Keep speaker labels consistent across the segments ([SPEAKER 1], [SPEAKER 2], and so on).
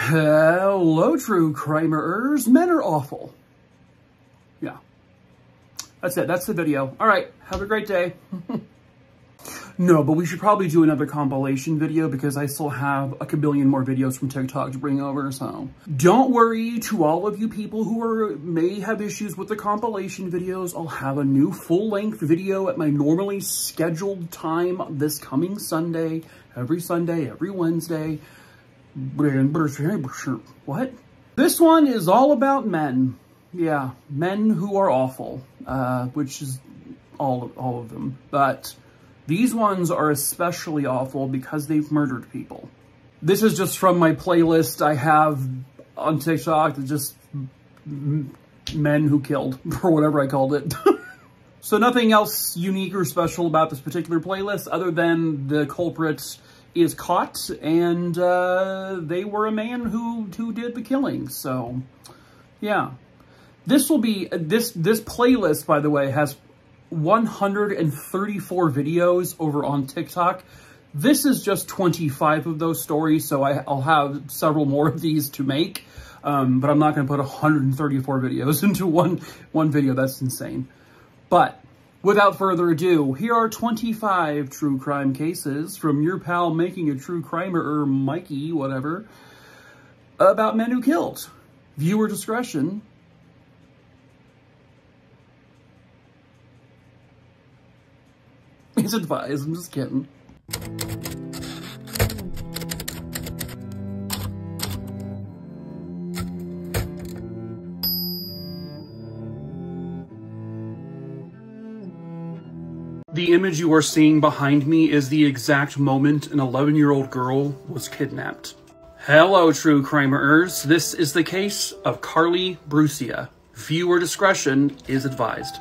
[SPEAKER 1] Hello, true crimerers. Men are awful. Yeah. That's it. That's the video. All right. Have a great day. No, but we should probably do another compilation video because I still have a kabillion more videos from TikTok to bring over, so. Don't worry, to all of you people who may have issues with the compilation videos, I'll have a new full-length video at my normally scheduled time this coming Sunday, every Wednesday. What? This one is all about men. Yeah, men who are awful, which is all of them. But these ones are especially awful because they've murdered people. This is just from my playlist I have on TikTok, just men who killed, or whatever I called it. So nothing else unique or special about this particular playlist other than the culprit is caught, and they were a man who did the killing. So, yeah. This will be, this playlist, by the way, has 134 videos over on TikTok. This is just 25 of those stories, so I'll have several more of these to make. But I'm not going to put 134 videos into one video. That's insane. But without further ado, here are 25 true crime cases from your pal Making a True Crimer, or Mikey, whatever, about men who killed. Viewer discretion is advised. I'm just kidding. The image you are seeing behind me is the exact moment an 11-year-old girl was kidnapped. Hello, true crimerers. This is the case of Carly Brucia. Viewer discretion is advised.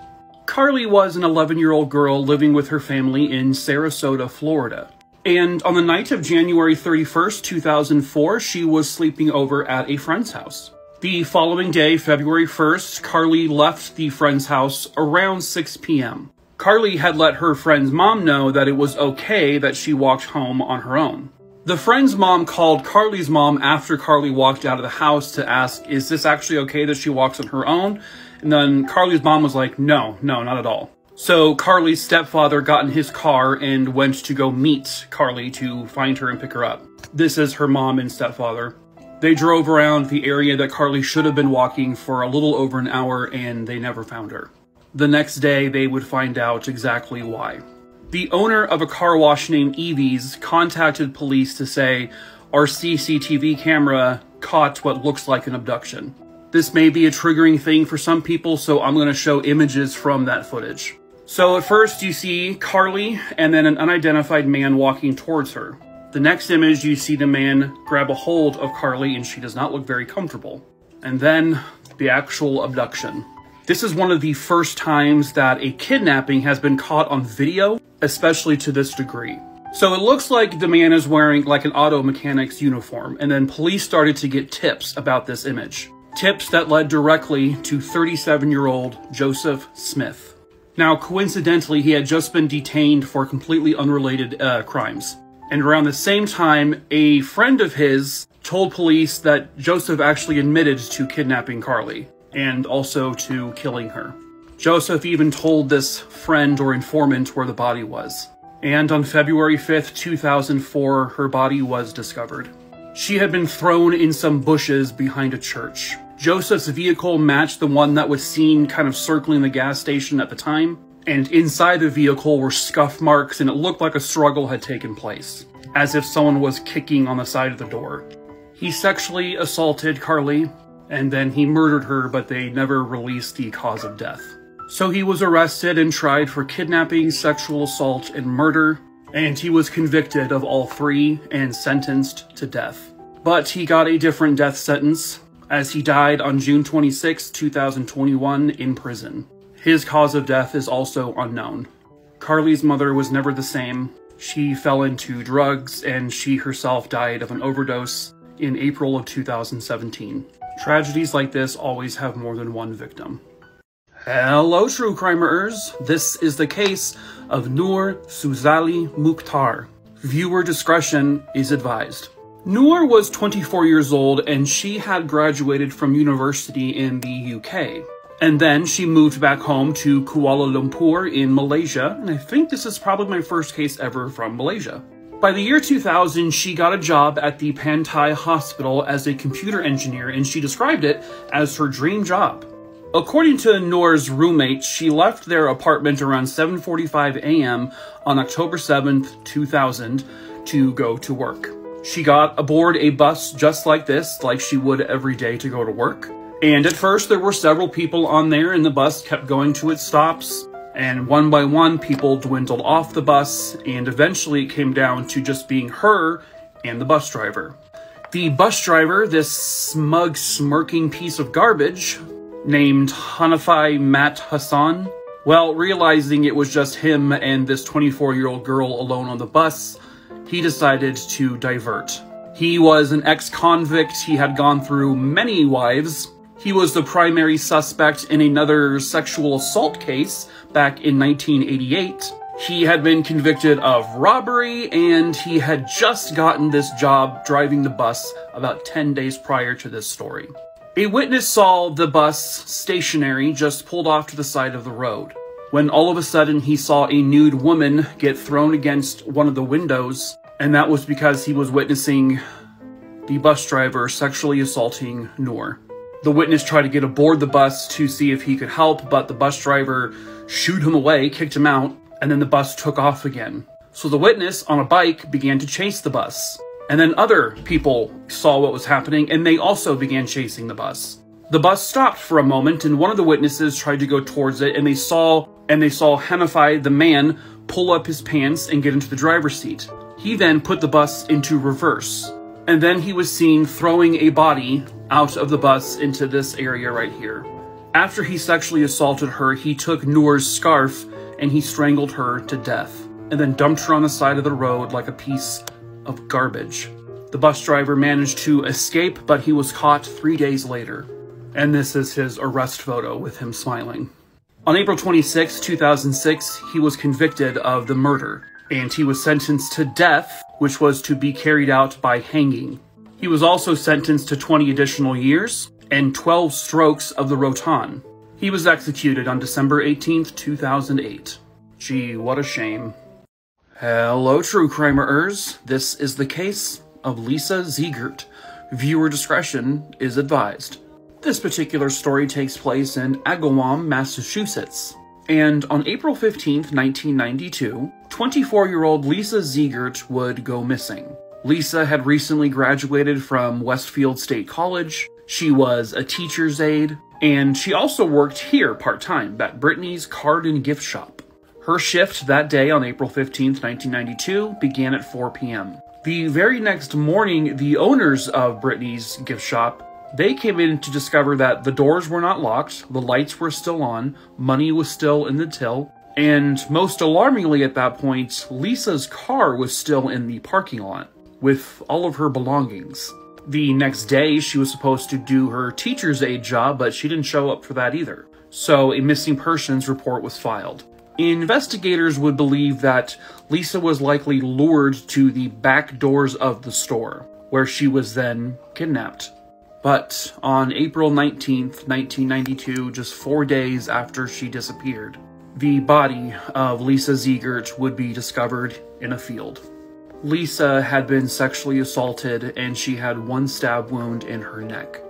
[SPEAKER 1] Carly was an 11-year-old girl living with her family in Sarasota, Florida. And on the night of January 31st, 2004, she was sleeping over at a friend's house. The following day, February 1st, Carly left the friend's house around 6 p.m. Carly had let her friend's mom know that it was okay that she walked home on her own. The friend's mom called Carly's mom after Carly walked out of the house to ask, is this actually okay that she walks on her own? And then Carly's mom was like, no, not at all. So Carly's stepfather got in his car and went to go meet Carly to find her and pick her up. This is her mom and stepfather. They drove around the area that Carly should have been walking for a little over an hour, and they never found her. The next day, they would find out exactly why. The owner of a car wash named Evie's contacted police to say, our CCTV camera caught what looks like an abduction. This may be a triggering thing for some people, so I'm going to show images from that footage. So at first you see Carly and then an unidentified man walking towards her. The next image you see the man grab a hold of Carly and she does not look very comfortable. And then the actual abduction. This is one of the first times that a kidnapping has been caught on video, especially to this degree. So it looks like the man is wearing like an auto mechanic's uniform, and then police started to get tips about this image. Tips that led directly to 37-year-old Joseph Smith. Now, coincidentally, he had just been detained for completely unrelated crimes. And around the same time, a friend of his told police that Joseph actually admitted to kidnapping Carly and also to killing her. Joseph even told this friend or informant where the body was. And on February 5th, 2004, her body was discovered. She had been thrown in some bushes behind a church. Joseph's vehicle matched the one that was seen kind of circling the gas station at the time, and inside the vehicle were scuff marks, and it looked like a struggle had taken place, as if someone was kicking on the side of the door. He sexually assaulted Carly, and then he murdered her, but they never released the cause of death. So he was arrested and tried for kidnapping, sexual assault, and murder, and he was convicted of all three and sentenced to death. But he got a different death sentence, as he died on June 26, 2021 in prison. His cause of death is also unknown. Carly's mother was never the same. She fell into drugs, and she herself died of an overdose in April of 2017. Tragedies like this always have more than one victim. Hello, true crimerers. This is the case of Noor Suzaily Mukhtar. Viewer discretion is advised. Noor was 24 years old and she had graduated from university in the UK. And then she moved back home to Kuala Lumpur in Malaysia, and I think this is probably my first case ever from Malaysia. By the year 2000, she got a job at the Pantai Hospital as a computer engineer, and she described it as her dream job. According to Noor's roommate, she left their apartment around 7:45 a.m. on October 7th, 2000 to go to work. She got aboard a bus just like this, like she would every day to go to work. And at first there were several people on there and the bus kept going to its stops. And one by one, people dwindled off the bus, and eventually it came down to just being her and the bus driver. The bus driver, this smug, smirking piece of garbage, named Hanafi Mat Hassan, well, realizing it was just him and this 24-year-old girl alone on the bus, he decided to divert. He was an ex-convict. He had gone through many wives. He was the primary suspect in another sexual assault case back in 1988. He had been convicted of robbery, and he had just gotten this job driving the bus about 10 days prior to this story. A witness saw the bus stationary, just pulled off to the side of the road, when all of a sudden he saw a nude woman get thrown against one of the windows, and that was because he was witnessing the bus driver sexually assaulting Noor. The witness tried to get aboard the bus to see if he could help, but the bus driver shooed him away, kicked him out, and then the bus took off again. So the witness on a bike began to chase the bus. And then other people saw what was happening, and they also began chasing the bus. The bus stopped for a moment, and one of the witnesses tried to go towards it, and they saw Hanafi, the man, pull up his pants and get into the driver's seat. He then put the bus into reverse. And then he was seen throwing a body out of the bus into this area right here. After he sexually assaulted her, he took Noor's scarf and he strangled her to death, and then dumped her on the side of the road like a piece of garbage. The bus driver managed to escape, but he was caught 3 days later. And this is his arrest photo with him smiling. On April 26, 2006, he was convicted of the murder, and he was sentenced to death, which was to be carried out by hanging. He was also sentenced to 20 additional years and 12 strokes of the rotan. He was executed on December 18th, 2008. Gee, what a shame. Hello, true crimerers. This is the case of Lisa Ziegert. Viewer discretion is advised. This particular story takes place in Agawam, Massachusetts. And on April 15th, 1992, 24-year-old Lisa Ziegert would go missing. Lisa had recently graduated from Westfield State College. She was a teacher's aide, and she also worked here part-time at Brittany's Card and Gift Shop. Her shift that day on April 15th, 1992 began at 4 p.m. The very next morning, the owners of Brittany's gift shop, they came in to discover that the doors were not locked, the lights were still on, money was still in the till, and most alarmingly at that point, Lisa's car was still in the parking lot with all of her belongings. The next day, she was supposed to do her teacher's aide job, but she didn't show up for that either. So a missing persons report was filed. Investigators would believe that Lisa was likely lured to the back doors of the store, where she was then kidnapped. But on April 19th, 1992, just 4 days after she disappeared, the body of Lisa Ziegert would be discovered in a field. Lisa had been sexually assaulted and she had one stab wound in her neck,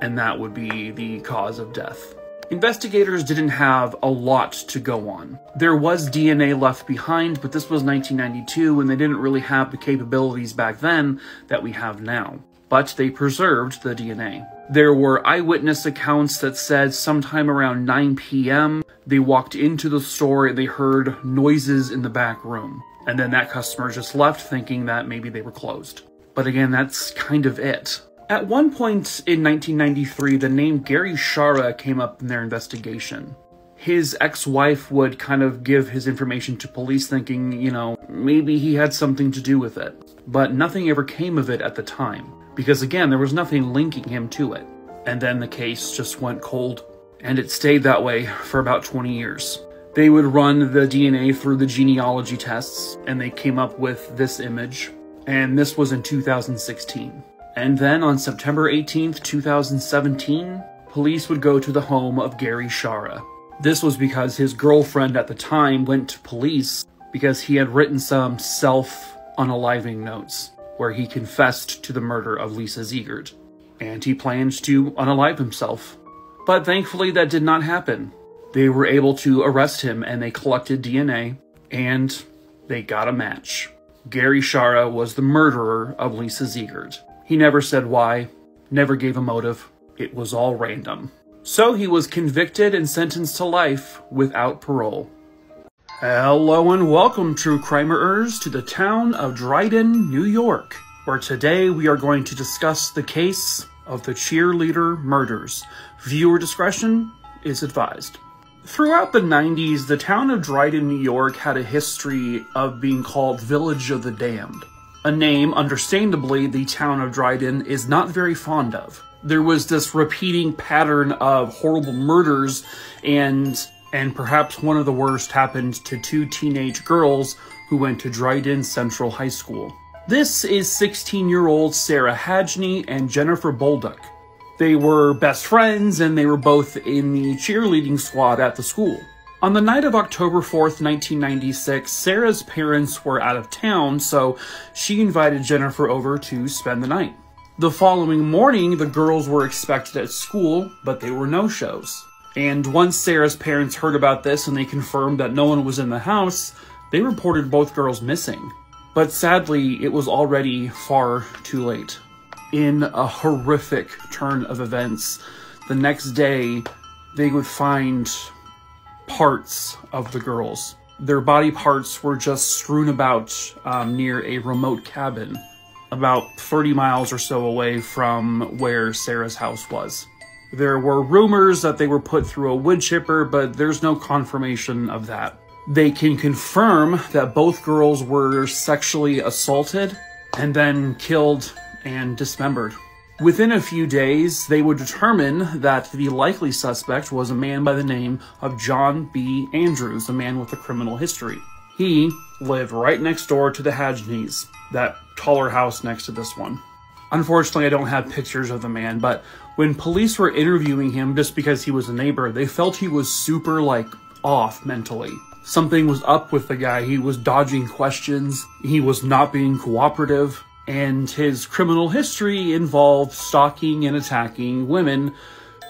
[SPEAKER 1] and that would be the cause of death. Investigators didn't have a lot to go on. There was DNA left behind, but this was 1992 and they didn't really have the capabilities back then that we have now. But they preserved the DNA. There were eyewitness accounts that said sometime around 9 p.m. they walked into the store and they heard noises in the back room. And then that customer just left thinking that maybe they were closed. But again, that's kind of it. At one point in 1993, the name Gary Shara came up in their investigation. His ex-wife would kind of give his information to police thinking, you know, maybe he had something to do with it. But nothing ever came of it at the time. Because again, there was nothing linking him to it. And then the case just went cold. And it stayed that way for about 20 years. They would run the DNA through the genealogy tests, and they came up with this image. and this was in 2016. And then on September 18th, 2017, police would go to the home of Gary Shara. This was because his girlfriend at the time went to police because he had written some self-unaliving notes where he confessed to the murder of Lisa Ziegert, and he planned to unalive himself. But thankfully that did not happen. They were able to arrest him and they collected DNA, and they got a match. Gary Shara was the murderer of Lisa Ziegert. He never said why, never gave a motive. It was all random. So he was convicted and sentenced to life without parole. Hello and welcome, true crimerers, to the town of Dryden, New York, where today we are going to discuss the case of the cheerleader murders. Viewer discretion is advised. Throughout the 90s, the town of Dryden, New York had a history of being called Village of the Damned. A name, understandably, the town of Dryden is not very fond of. There was this repeating pattern of horrible murders, and perhaps one of the worst happened to two teenage girls who went to Dryden Central High School. This is 16-year-old Sarah Hajny and Jennifer Bolduc. They were best friends, and they were both in the cheerleading squad at the school. On the night of October 4th, 1996, Sarah's parents were out of town, so she invited Jennifer over to spend the night. The following morning, the girls were expected at school, but they were no-shows. And once Sarah's parents heard about this and they confirmed that no one was in the house, they reported both girls missing. But sadly, it was already far too late. In a horrific turn of events, the next day, they would find parts of the girls. Their body parts were just strewn about near a remote cabin, about 30 miles or so away from where Sarah's house was. There were rumors that they were put through a wood chipper, but there's no confirmation of that. They can confirm that both girls were sexually assaulted and then killed and dismembered. Within a few days, they would determine that the likely suspect was a man by the name of John B. Andrews, a man with a criminal history. He lived right next door to the Hajnys, that taller house next to this one. Unfortunately, I don't have pictures of the man, but when police were interviewing him just because he was a neighbor, they felt he was super, off mentally. Something was up with the guy. He was dodging questions. He was not being cooperative. And his criminal history involved stalking and attacking women,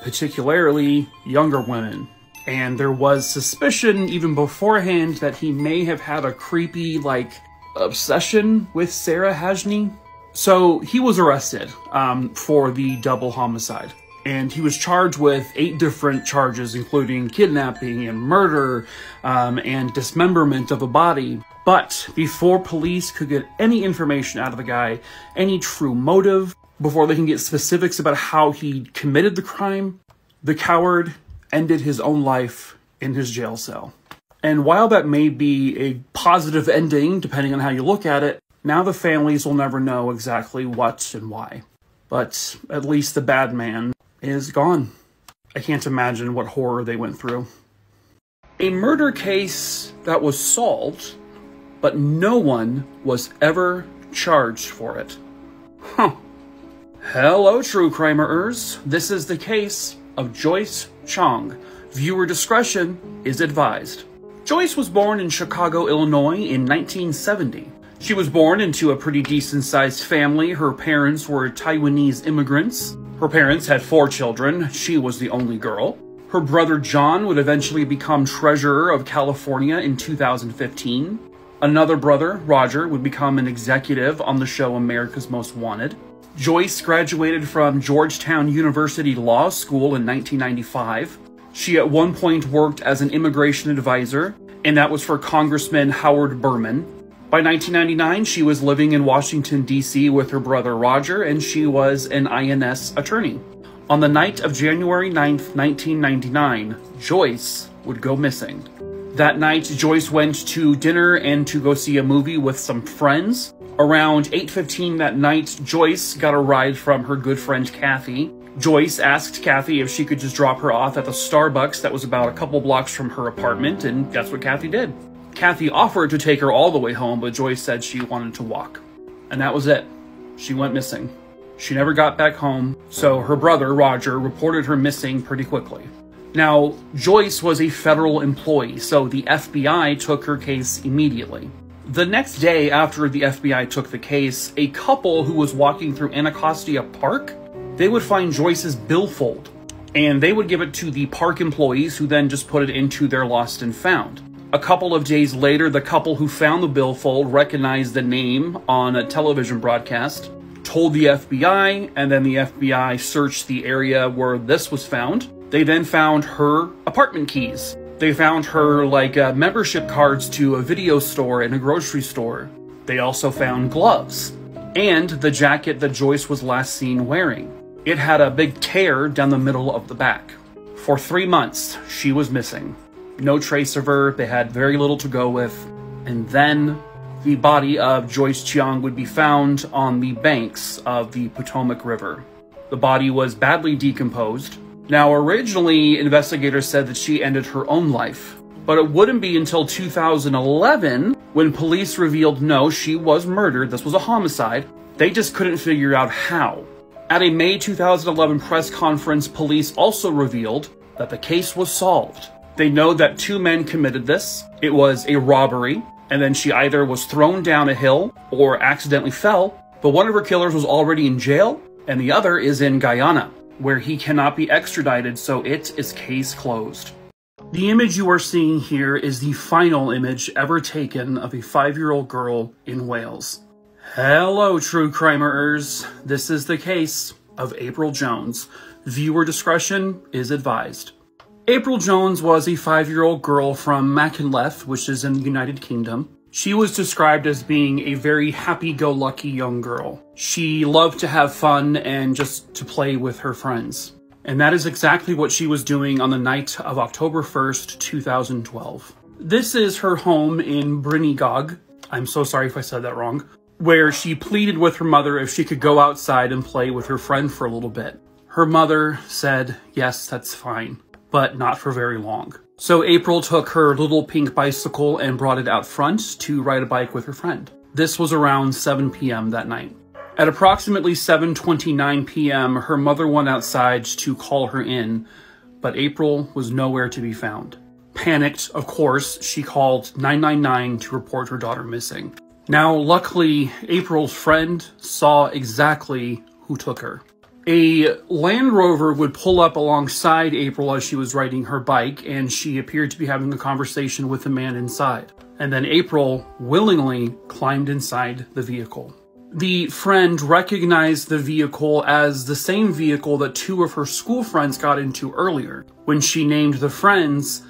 [SPEAKER 1] particularly younger women. And there was suspicion even beforehand that he may have had a creepy, obsession with Sarah Hajny. So he was arrested for the double homicide. And he was charged with 8 different charges, including kidnapping and murder and dismemberment of a body. But before police could get any information out of the guy, any true motive, before they can get specifics about how he committed the crime, the coward ended his own life in his jail cell. And while that may be a positive ending, depending on how you look at it, now the families will never know exactly what and why. But at least the bad man is gone. I can't imagine what horror they went through. A murder case that was solved, but no one was ever charged for it. Hello, true crimerers. This is the case of Joyce Chiang. Viewer discretion is advised. Joyce was born in Chicago, Illinois in 1970. She was born into a pretty decent-sized family. Her parents were Taiwanese immigrants. Her parents had 4 children. She was the only girl. Her brother John would eventually become treasurer of California in 2015. Another brother, Roger, would become an executive on the show America's Most Wanted. Joyce graduated from Georgetown University Law School in 1995. She at one point worked as an immigration advisor, and that was for Congressman Howard Berman. By 1999, she was living in Washington, D.C. with her brother Roger, and she was an INS attorney. On the night of January 9th, 1999, Joyce would go missing. That night, Joyce went to dinner and to go see a movie with some friends. Around 8:15 that night, Joyce got a ride from her good friend Kathy. Joyce asked Kathy if she could just drop her off at the Starbucks that was about a couple blocks from her apartment, and that's what Kathy did. Kathy offered to take her all the way home, but Joyce said she wanted to walk. and that was it. She went missing. She never got back home, so her brother, Roger, reported her missing pretty quickly. Now, Joyce was a federal employee, so the FBI took her case immediately. The next day after the FBI took the case, a couple who was walking through Anacostia Park, they would find Joyce's billfold, and they would give it to the park employees who then just put it into their lost and found. A couple of days later, the couple who found the billfold recognized the name on a television broadcast, told the FBI, and then the FBI searched the area where this was found. They then found her apartment keys. They found her, membership cards to a video store and a grocery store. They also found gloves and the jacket that Joyce was last seen wearing. It had a big tear down the middle of the back. For 3 months, she was missing. No trace of her. They had very little to go with. And then the body of Joyce Chiang would be found on the banks of the Potomac River. The body was badly decomposed. Now, originally, investigators said that she ended her own life, but it wouldn't be until 2011 when police revealed no, she was murdered. This was a homicide. They just couldn't figure out how. At a May 2011 press conference, police also revealed that the case was solved. They know that 2 men committed this. It was a robbery, and then she either was thrown down a hill or accidentally fell, but one of her killers was already in jail, and the other is in Guyana, where he cannot be extradited, so it is case closed. The image you are seeing here is the final image ever taken of a 5-year-old girl in Wales. Hello, true crimerers. This is the case of April Jones. Viewer discretion is advised. April Jones was a 5-year-old girl from Makingatruecrimerer, which is in the United Kingdom. She was described as being a very happy-go-lucky young girl. She loved to have fun and just to play with her friends. And that is exactly what she was doing on the night of October 1st, 2012. This is her home in Brynigaug. I'm so sorry if I said that wrong. Where she pleaded with her mother if she could go outside and play with her friend for a little bit. Her mother said, yes, that's fine, but not for very long. So April took her little pink bicycle and brought it out front to ride a bike with her friend. This was around 7 p.m. that night. At approximately 7:29 p.m., her mother went outside to call her in, but April was nowhere to be found. Panicked, of course, she called 999 to report her daughter missing. Now, luckily, April's friend saw exactly who took her. A Land Rover would pull up alongside April as she was riding her bike, and she appeared to be having a conversation with the man inside. And then April willingly climbed inside the vehicle. The friend recognized the vehicle as the same vehicle that 2 of her school friends got into earlier. When she named the friends,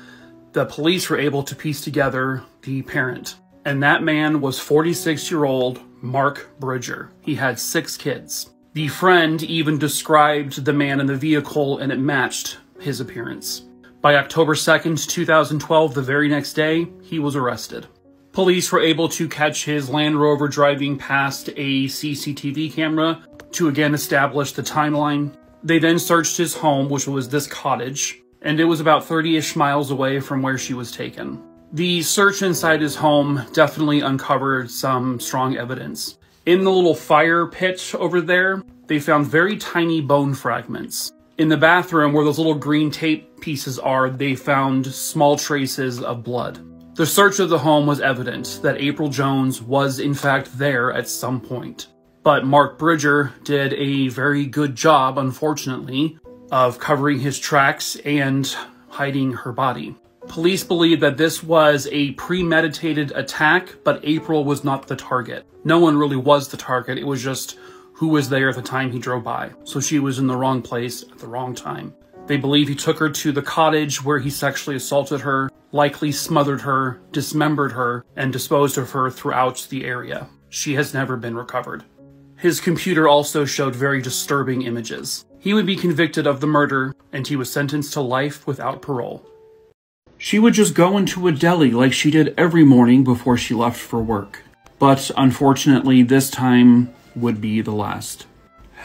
[SPEAKER 1] the police were able to piece together the parent. And that man was 46-year-old Mark Bridger. He had 6 kids. The friend even described the man in the vehicle, and it matched his appearance. By October 2nd, 2012, the very next day, he was arrested. Police were able to catch his Land Rover driving past a CCTV camera to again establish the timeline. They then searched his home, which was this cottage, and it was about 30-ish miles away from where she was taken. The search inside his home definitely uncovered some strong evidence. In the little fire pit over there, they found very tiny bone fragments. In the bathroom, where those little green tape pieces are, they found small traces of blood. The search of the home was evident that April Jones was in fact there at some point. But Mark Bridger did a very good job, unfortunately, of covering his tracks and hiding her body. Police believe that this was a premeditated attack, but April was not the target. No one really was the target. It was just who was there at the time he drove by. So she was in the wrong place at the wrong time. They believe he took her to the cottage where he sexually assaulted her, likely smothered her, dismembered her, and disposed of her throughout the area. She has never been recovered. His computer also showed very disturbing images. He would be convicted of the murder, and he was sentenced to life without parole. She would just go into a deli like she did every morning before she left for work. But unfortunately, this time would be the last.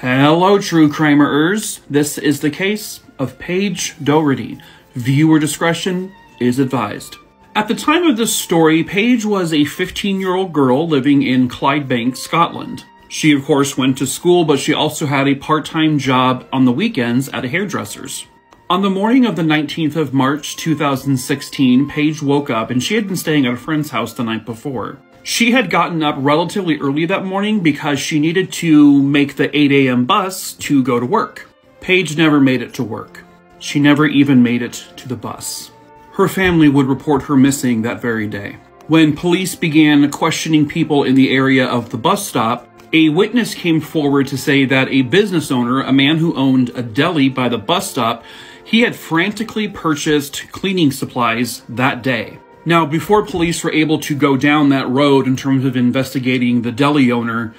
[SPEAKER 1] Hello, true crimerers. This is the case of Paige Doherty. Viewer discretion is advised. At the time of this story, Paige was a 15-year-old girl living in Clydebank, Scotland. She, of course, went to school, but she also had a part-time job on the weekends at a hairdresser's. On the morning of the 19th of March, 2016, Paige woke up and she had been staying at a friend's house the night before. She had gotten up relatively early that morning because she needed to make the 8 a.m. bus to go to work. Paige never made it to work. She never even made it to the bus. Her family would report her missing that very day. When police began questioning people in the area of the bus stop, a witness came forward to say that a business owner, a man who owned a deli by the bus stop, he had frantically purchased cleaning supplies that day. Now, before police were able to go down that road in terms of investigating the deli owner,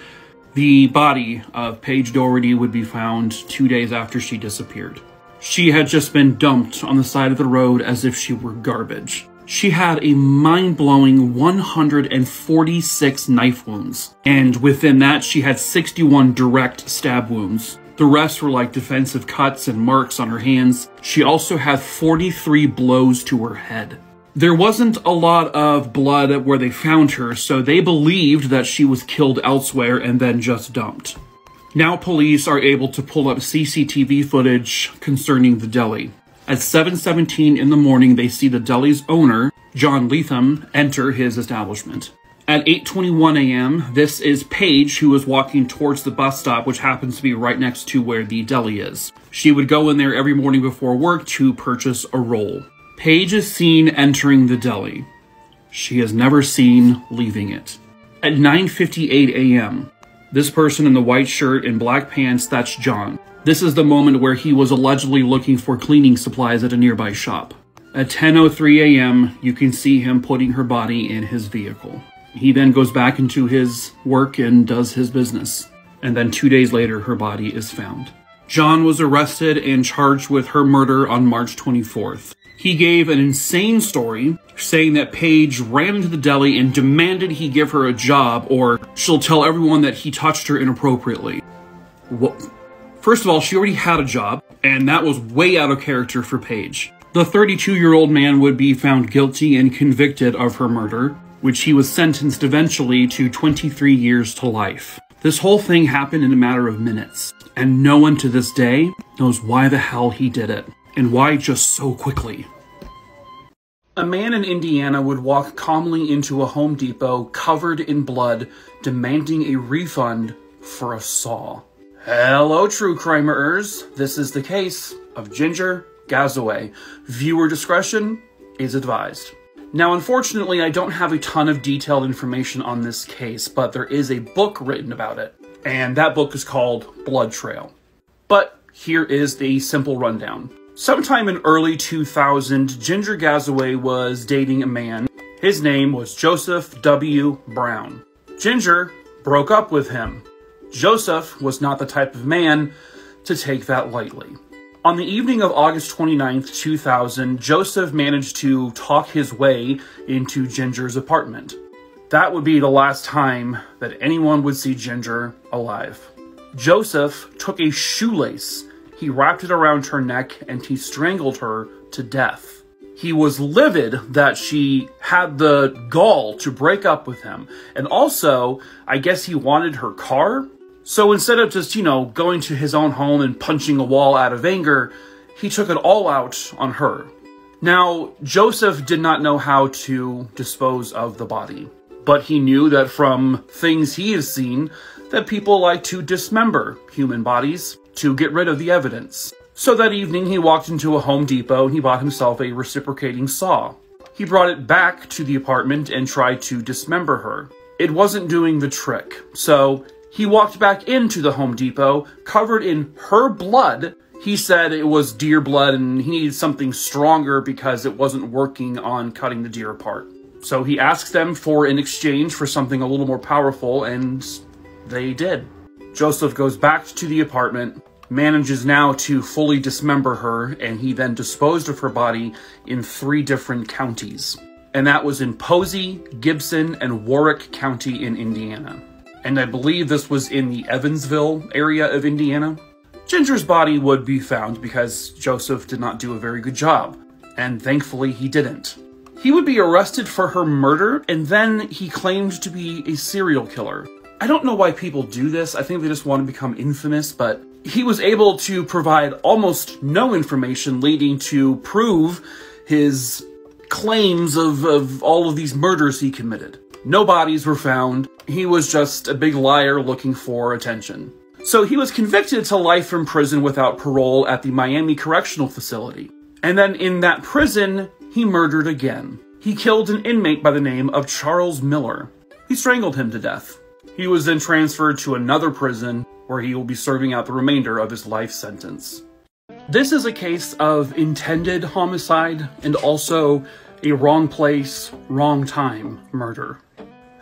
[SPEAKER 1] the body of Paige Doherty would be found 2 days after she disappeared. She had just been dumped on the side of the road as if she were garbage. She had a mind-blowing 146 knife wounds, and within that she had 61 direct stab wounds. The rest were like defensive cuts and marks on her hands. She also had 43 blows to her head. There wasn't a lot of blood where they found her, so they believed that she was killed elsewhere and then just dumped. Now police are able to pull up CCTV footage concerning the deli. At 7:17 in the morning, they see the deli's owner, John Leatham, enter his establishment. At 8:21 a.m., this is Paige, who was walking towards the bus stop, which happens to be right next to where the deli is. She would go in there every morning before work to purchase a roll. Paige is seen entering the deli. She is never seen leaving it. At 9:58 a.m., this person in the white shirt and black pants, that's John. This is the moment where he was allegedly looking for cleaning supplies at a nearby shop. At 10:03 a.m., you can see him putting her body in his vehicle. He then goes back into his work and does his business. And then 2 days later, her body is found. John was arrested and charged with her murder on March 24th. He gave an insane story, saying that Paige ran into the deli and demanded he give her a job or she'll tell everyone that he touched her inappropriately. Well, first of all, she already had a job, and that was way out of character for Paige. The 32-year-old man would be found guilty and convicted of her murder, which he was sentenced eventually to 23 years to life. This whole thing happened in a matter of minutes, and no one to this day knows why the hell he did it, and why just so quickly. A man in Indiana would walk calmly into a Home Depot covered in blood, demanding a refund for a saw. Hello, true crimeers. This is the case of Ginger Gasaway. Viewer discretion is advised. Now, unfortunately, I don't have a ton of detailed information on this case, but there is a book written about it, and that book is called Blood Trail. But here is the simple rundown. Sometime in early 2000, Ginger Gasaway was dating a man. His name was Joseph W. Brown. Ginger broke up with him. Joseph was not the type of man to take that lightly. On the evening of August 29th, 2000, Joseph managed to talk his way into Ginger's apartment. That would be the last time that anyone would see Ginger alive. Joseph took a shoelace, he wrapped it around her neck, and he strangled her to death. He was livid that she had the gall to break up with him. And also, I guess he wanted her car. So instead of just, going to his own home and punching a wall out of anger, he took it all out on her. Now, Joseph did not know how to dispose of the body, but he knew that from things he has seen, that people like to dismember human bodies to get rid of the evidence. So that evening, he walked into a Home Depot and he bought himself a reciprocating saw. He brought it back to the apartment and tried to dismember her. It wasn't doing the trick, so he walked back into the Home Depot, covered in her blood. He said it was deer blood and he needed something stronger because it wasn't working on cutting the deer apart. So he asked them for an exchange for something a little more powerful, and they did. Joseph goes back to the apartment, manages now to fully dismember her, and he then disposed of her body in 3 different counties. And that was in Posey, Gibson, and Warwick County in Indiana. And I believe this was in the Evansville area of Indiana. Ginger's body would be found because Joseph did not do a very good job, and thankfully he didn't. He would be arrested for her murder, and then he claimed to be a serial killer. I don't know why people do this. I think they just want to become infamous, but he was able to provide almost no information leading to prove his claims of all of these murders he committed. No bodies were found. He was just a big liar looking for attention. So he was convicted to life in prison without parole at the Miami Correctional Facility. And then in that prison, he murdered again. He killed an inmate by the name of Charles Miller. He strangled him to death. He was then transferred to another prison where he will be serving out the remainder of his life sentence. This is a case of intended homicide and also a wrong place, wrong time murder.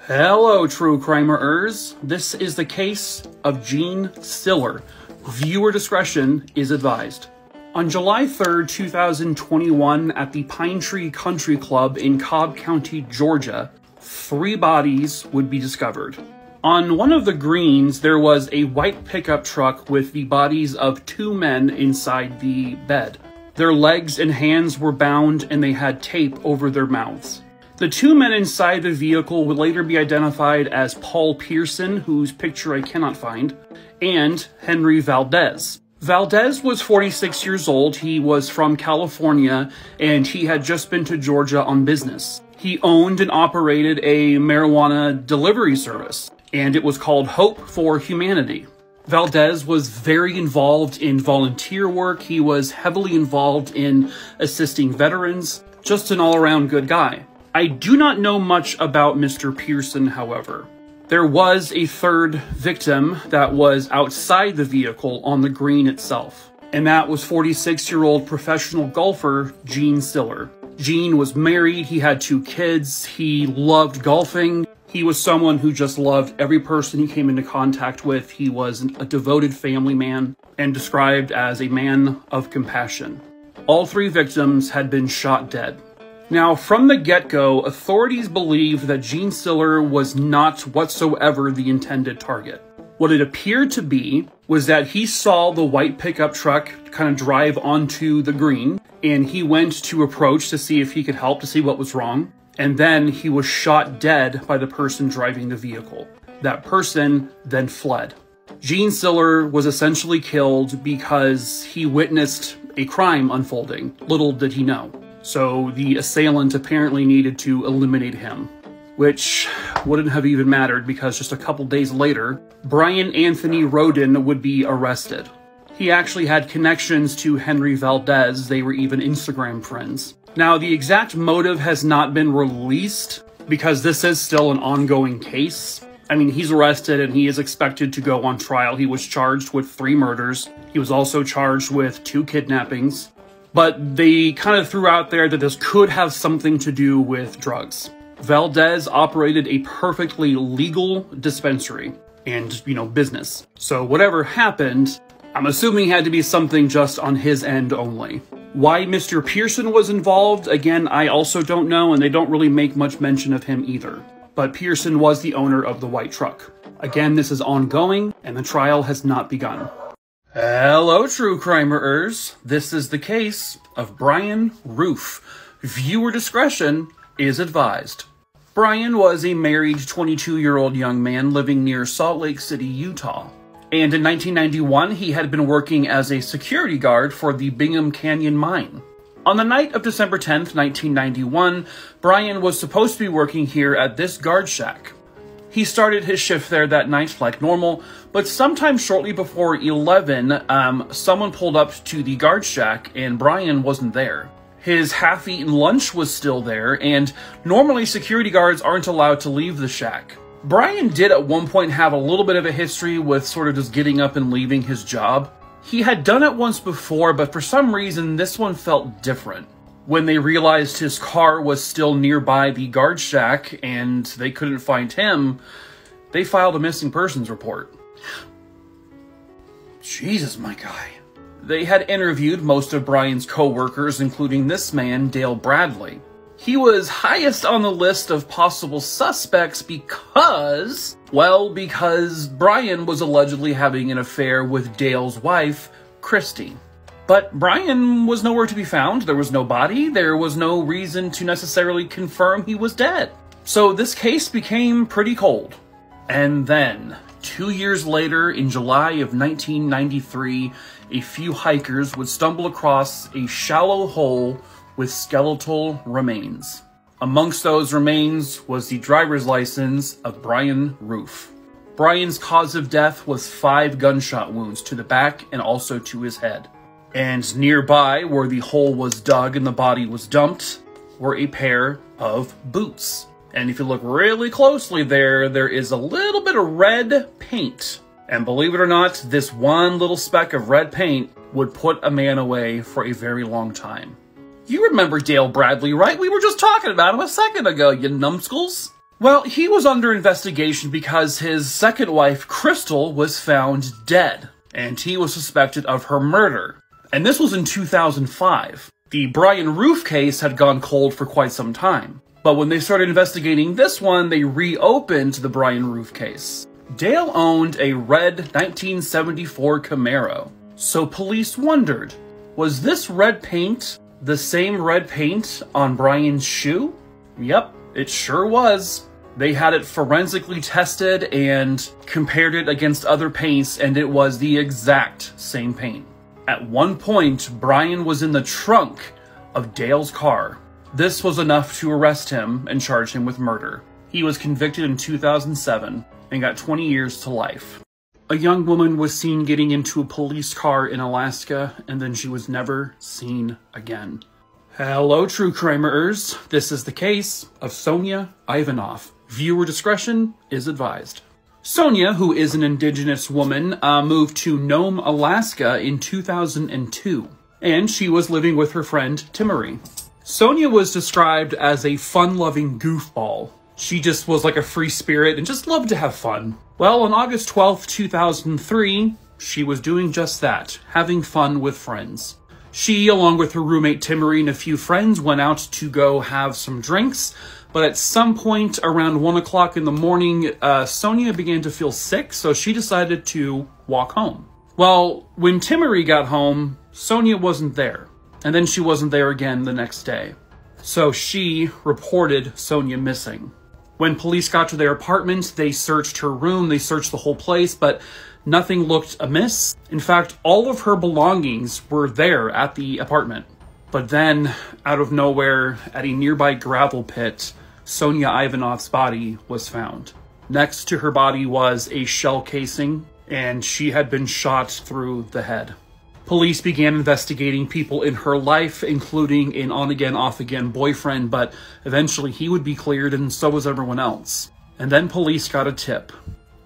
[SPEAKER 1] Hello, true crimerers. This is the case of Gene Siller. Viewer discretion is advised. On July 3rd, 2021, at the Pine Tree Country Club in Cobb County, Georgia, 3 bodies would be discovered. On one of the greens, there was a white pickup truck with the bodies of 2 men inside the bed. Their legs and hands were bound and they had tape over their mouths. The 2 men inside the vehicle would later be identified as Paul Pearson, whose picture I cannot find, and Henry Valdez. Valdez was 46 years old. He was from California and he had just been to Georgia on business. He owned and operated a marijuana delivery service, and it was called Hope for Humanity. Valdez was very involved in volunteer work. He was heavily involved in assisting veterans, just an all-around good guy. I do not know much about Mr. Pearson, however. There was a 3rd victim that was outside the vehicle on the green itself, and that was 46-year-old professional golfer Gene Siller. Gene was married, he had 2 kids, he loved golfing. He was someone who just loved every person he came into contact with. He was a devoted family man and described as a man of compassion. All 3 victims had been shot dead. Now, from the get-go, authorities believed that Gene Siller was not whatsoever the intended target. What it appeared to be was that he saw the white pickup truck kind of drive onto the green, and he went to approach to see if he could help, to see what was wrong. And then he was shot dead by the person driving the vehicle. That person then fled. Gene Siller was essentially killed because he witnessed a crime unfolding. Little did he know. So the assailant apparently needed to eliminate him, which wouldn't have even mattered because just a couple days later, Brian Anthony Roden would be arrested. He actually had connections to Henry Valdez. They were even Instagram friends. Now, the exact motive has not been released because this is still an ongoing case. I mean, he's arrested and he is expected to go on trial. He was charged with 3 murders. He was also charged with 2 kidnappings. But they kind of threw out there that this could have something to do with drugs. Valdez operated a perfectly legal dispensary and, business. So whatever happened, I'm assuming it had to be something just on his end only. Why Mr. Pearson was involved, again, I also don't know, and they don't really make much mention of him either. But Pearson was the owner of the white truck. Again, this is ongoing, and the trial has not begun. Hello, true crimerers. This is the case of Brian Ruff. Viewer discretion is advised. Brian was a married 22-year-old young man living near Salt Lake City, Utah. And in 1991, he had been working as a security guard for the Bingham Canyon mine. On the night of December 10th, 1991, Brian was supposed to be working here at this guard shack. He started his shift there that night like normal, but sometime shortly before 11, someone pulled up to the guard shack and Brian wasn't there. His half-eaten lunch was still there, and normally security guards aren't allowed to leave the shack. Brian did at one point have a little bit of a history with sort of just getting up and leaving his job. He had done it once before, but for some reason this one felt different. When they realized his car was still nearby the guard shack and they couldn't find him, they filed a missing persons report. Jesus, my guy. They had interviewed most of Brian's co-workers, including this man, Dale Bradley. He was highest on the list of possible suspects because Brian was allegedly having an affair with Dale's wife, Christy. But Brian was nowhere to be found. There was no body. There was no reason to necessarily confirm he was dead. So this case became pretty cold. And then, 2 years later, in July of 1993, a few hikers would stumble across a shallow hole with skeletal remains. Amongst those remains was the driver's license of Brian Ruff. Brian's cause of death was 5 gunshot wounds to the back and also to his head. And nearby, where the hole was dug and the body was dumped, were a pair of boots. And if you look really closely there is a little bit of red paint. And believe it or not, this one little speck of red paint would put a man away for a very long time. You remember Dale Bradley, right? We were just talking about him a second ago, you numbskulls. Well, he was under investigation because his second wife, Crystal, was found dead. And he was suspected of her murder. And this was in 2005. The Brian Ruff case had gone cold for quite some time. But when they started investigating this one, they reopened the Brian Ruff case. Dale owned a red 1974 Camaro. So police wondered, was this red paint the same red paint on Brian's shoe? Yep, it sure was. They had it forensically tested and compared it against other paints, and it was the exact same paint. At one point, Brian was in the trunk of Dale's car. This was enough to arrest him and charge him with murder. He was convicted in 2007 and got 20 years to life. A young woman was seen getting into a police car in Alaska, and then she was never seen again. Hello, true crimerers. This is the case of Sonya Ivanoff. Viewer discretion is advised. Sonya, who is an indigenous woman, moved to Nome, Alaska in 2002, and she was living with her friend Timmery. Sonya was described as a fun-loving goofball. She just was like a free spirit and just loved to have fun. Well, on August 12th, 2003, she was doing just that, having fun with friends. She, along with her roommate Timmery and a few friends, went out to go have some drinks, but at some point around 1 o'clock in the morning, Sonya began to feel sick, so she decided to walk home. Well, when Timmery got home, Sonya wasn't there, and then she wasn't there again the next day. So she reported Sonya missing. When police got to their apartment, they searched her room, they searched the whole place, but nothing looked amiss. In fact, all of her belongings were there at the apartment. But then, out of nowhere, at a nearby gravel pit, Sonya Ivanoff's body was found. Next to her body was a shell casing, and she had been shot through the head. Police began investigating people in her life, including an on-again, off-again boyfriend, but eventually he would be cleared, and so was everyone else. And then police got a tip.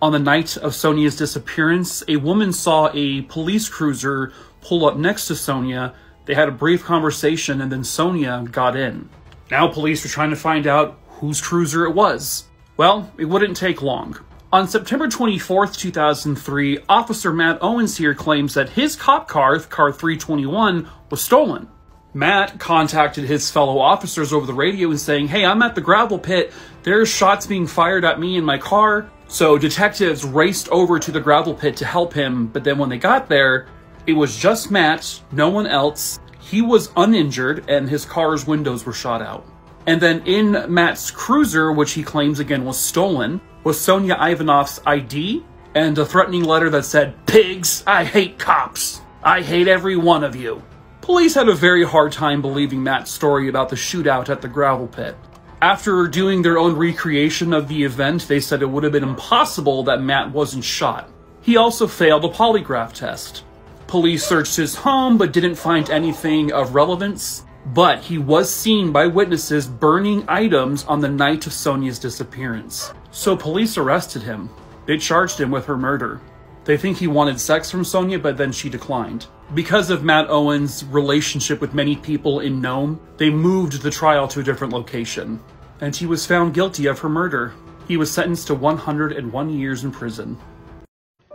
[SPEAKER 1] On the night of Sonya's disappearance, a woman saw a police cruiser pull up next to Sonya. They had a brief conversation, and then Sonya got in. Now police were trying to find out whose cruiser it was. Well, it wouldn't take long. On September 24th, 2003, Officer Matt Owens here claims that his cop car, car 321, was stolen. Matt contacted his fellow officers over the radio and saying, "Hey, I'm at the gravel pit. There's shots being fired at me in my car." So detectives raced over to the gravel pit to help him, but then when they got there, it was just Matt, no one else. He was uninjured, and his car's windows were shot out. And then in Matt's cruiser, which he claims again was stolen, was Sonya Ivanoff's ID and a threatening letter that said, "Pigs, I hate cops. I hate every one of you." Police had a very hard time believing Matt's story about the shootout at the gravel pit. After doing their own recreation of the event, they said it would have been impossible that Matt wasn't shot. He also failed a polygraph test. Police searched his home but didn't find anything of relevance, but he was seen by witnesses burning items on the night of Sonya's disappearance. So police arrested him. They charged him with her murder. They think he wanted sex from Sonya, but then she declined. Because of Matt Owens' relationship with many people in Nome, they moved the trial to a different location. And he was found guilty of her murder. He was sentenced to 101 years in prison.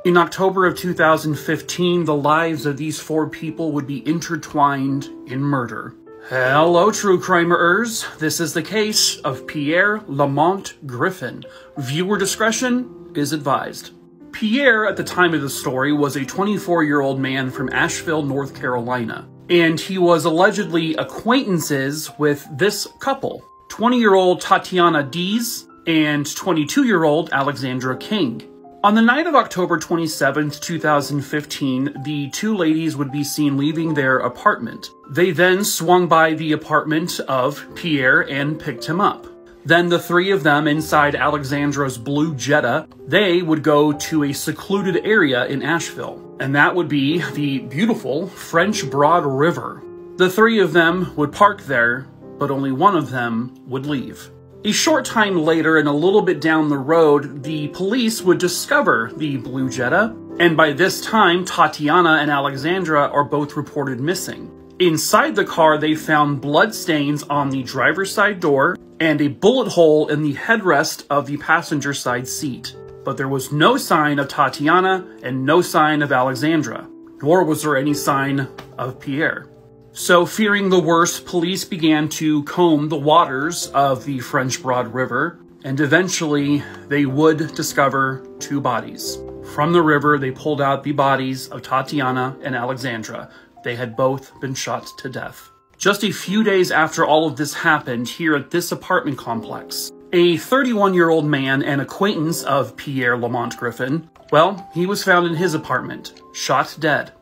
[SPEAKER 1] In October of 2015, the lives of these 4 people would be intertwined in murder. Hello, true crimerers. This is the case of Pierre Lamont Griffin. Viewer discretion is advised. Pierre, at the time of the story, was a 24-year-old man from Asheville, North Carolina. And he was allegedly acquaintances with this couple, 20-year-old Tatiana Dees and 22-year-old Alexandra King. On the night of October 27th, 2015, the two ladies would be seen leaving their apartment. They then swung by the apartment of Pierre and picked him up. Then the three of them inside Alexandra's blue Jetta, they would go to a secluded area in Asheville, and that would be the beautiful French Broad River. The three of them would park there, but only one of them would leave. A short time later, and a little bit down the road, the police would discover the blue Jetta, and by this time, Tatiana and Alexandra are both reported missing. Inside the car, they found blood stains on the driver's side door and a bullet hole in the headrest of the passenger side seat. But there was no sign of Tatiana and no sign of Alexandra, nor was there any sign of Pierre. So, fearing the worst, police began to comb the waters of the French Broad River, and eventually they would discover two bodies. From the river, they pulled out the bodies of Tatiana and Alexandra. They had both been shot to death. Just a few days after all of this happened here at this apartment complex, a 31-year-old man and acquaintance of Pierre Lamont Griffin, well, he was found in his apartment, shot dead.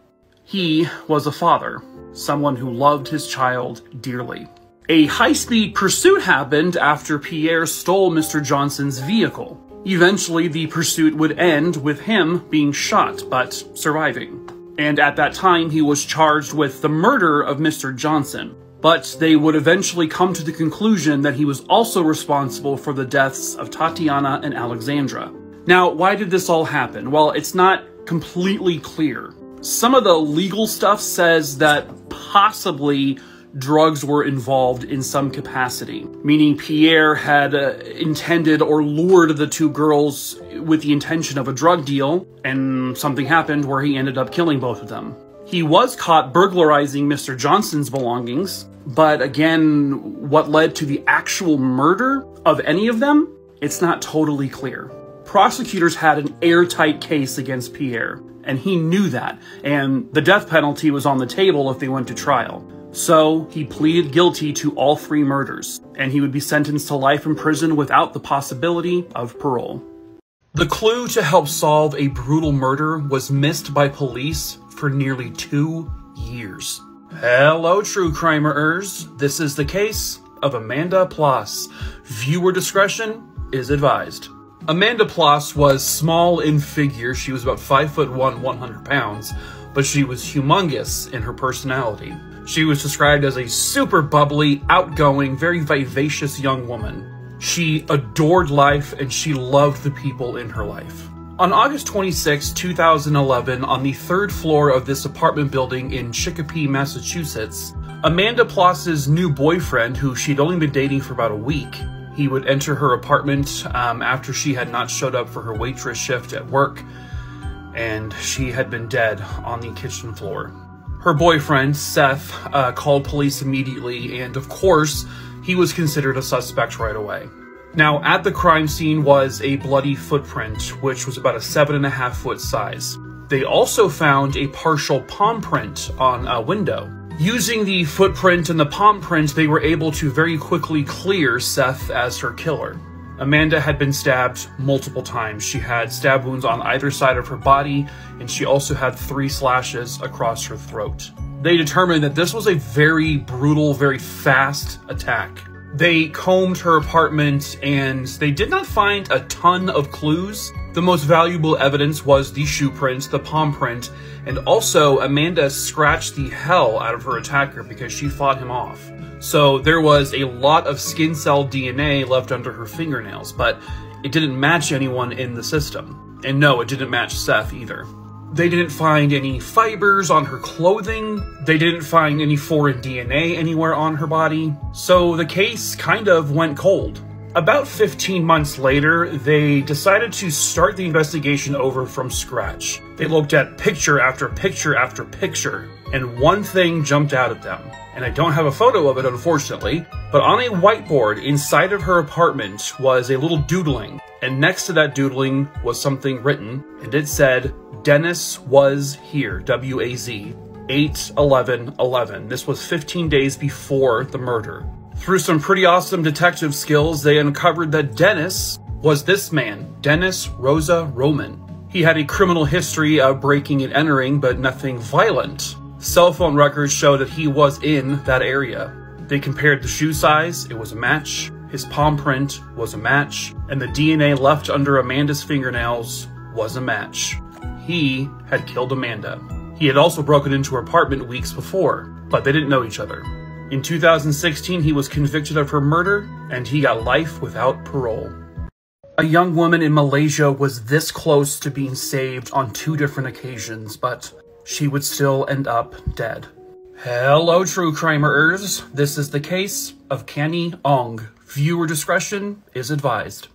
[SPEAKER 1] He was a father, someone who loved his child dearly. A high-speed pursuit happened after Pierre stole Mr. Johnson's vehicle. Eventually, the pursuit would end with him being shot, but surviving. And at that time, he was charged with the murder of Mr. Johnson. But they would eventually come to the conclusion that he was also responsible for the deaths of Tatiana and Alexandra. Now, why did this all happen? Well, it's not completely clear. Some of the legal stuff says that possibly drugs were involved in some capacity, meaning Pierre had intended or lured the two girls with the intention of a drug deal, and something happened where he ended up killing both of them. He was caught burglarizing Mr. Johnson's belongings, but again, what led to the actual murder of any of them, it's not totally clear. Prosecutors had an airtight case against Pierre, and he knew that, and the death penalty was on the table if they went to trial. So he pleaded guilty to all three murders, and he would be sentenced to life in prison without the possibility of parole. The clue to help solve a brutal murder was missed by police for nearly 2 years. Hello, true crimerers. This is the case of Amanda Plasse. Viewer discretion is advised. Amanda Plasse was small in figure. She was about 5'1", 100 pounds, but she was humongous in her personality. She was described as a super bubbly, outgoing, very vivacious young woman. She adored life and she loved the people in her life. On August 26, 2011, on the 3rd floor of this apartment building in Chicopee, Massachusetts, Amanda Plasse's new boyfriend, who she'd only been dating for about a week, he would enter her apartment after she had not showed up for her waitress shift at work, and she had been dead on the kitchen floor. Her boyfriend, Seth, called police immediately, and of course, he was considered a suspect right away. Now, at the crime scene was a bloody footprint, which was about a 7.5 foot size. They also found a partial palm print on a window. Using the footprint and the palm print, they were able to very quickly clear Seth as her killer. Amanda had been stabbed multiple times. She had stab wounds on either side of her body, and she also had 3 slashes across her throat. They determined that this was a very brutal, very fast attack. They combed her apartment, and they did not find a ton of clues. The most valuable evidence was the shoe print, the palm print, and also Amanda scratched the hell out of her attacker because she fought him off. So there was a lot of skin cell DNA left under her fingernails, but it didn't match anyone in the system. And no, it didn't match Seth either. They didn't find any fibers on her clothing. They didn't find any foreign DNA anywhere on her body. So the case kind of went cold. About 15 months later, they decided to start the investigation over from scratch. They looked at picture after picture after picture, and one thing jumped out at them. And I don't have a photo of it, unfortunately, but on a whiteboard inside of her apartment was a little doodling, and next to that doodling was something written, and it said, Dennis was here, W-A-Z, 8/11/11. This was 15 days before the murder. Through some pretty awesome detective skills, they uncovered that Dennis was this man, Dennis Rosa Roman. He had a criminal history of breaking and entering, but nothing violent. Cell phone records show that he was in that area. They compared the shoe size, it was a match. His palm print was a match, and the DNA left under Amanda's fingernails was a match. He had killed Amanda. He had also broken into her apartment weeks before, but they didn't know each other. In 2016, he was convicted of her murder, and he got life without parole. A young woman in Malaysia was this close to being saved on 2 different occasions, but she would still end up dead. Hello, true crimerers. This is the case of Canny Ong. Viewer discretion is advised.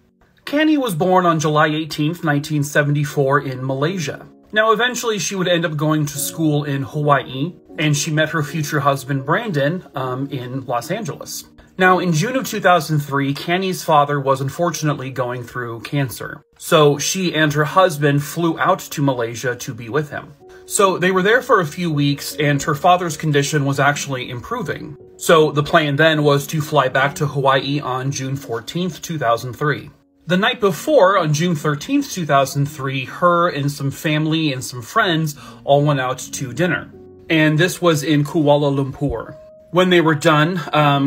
[SPEAKER 1] Canny was born on July 18th, 1974 in Malaysia. Now, eventually she would end up going to school in Hawaii, and she met her future husband, Brandon, in Los Angeles. Now, in June of 2003, Canny's father was unfortunately going through cancer. So she and her husband flew out to Malaysia to be with him. So they were there for a few weeks, and her father's condition was actually improving. So the plan then was to fly back to Hawaii on June 14th, 2003. The night before, on June 13th, 2003, her and some family and some friends all went out to dinner. And this was in Kuala Lumpur. When they were done,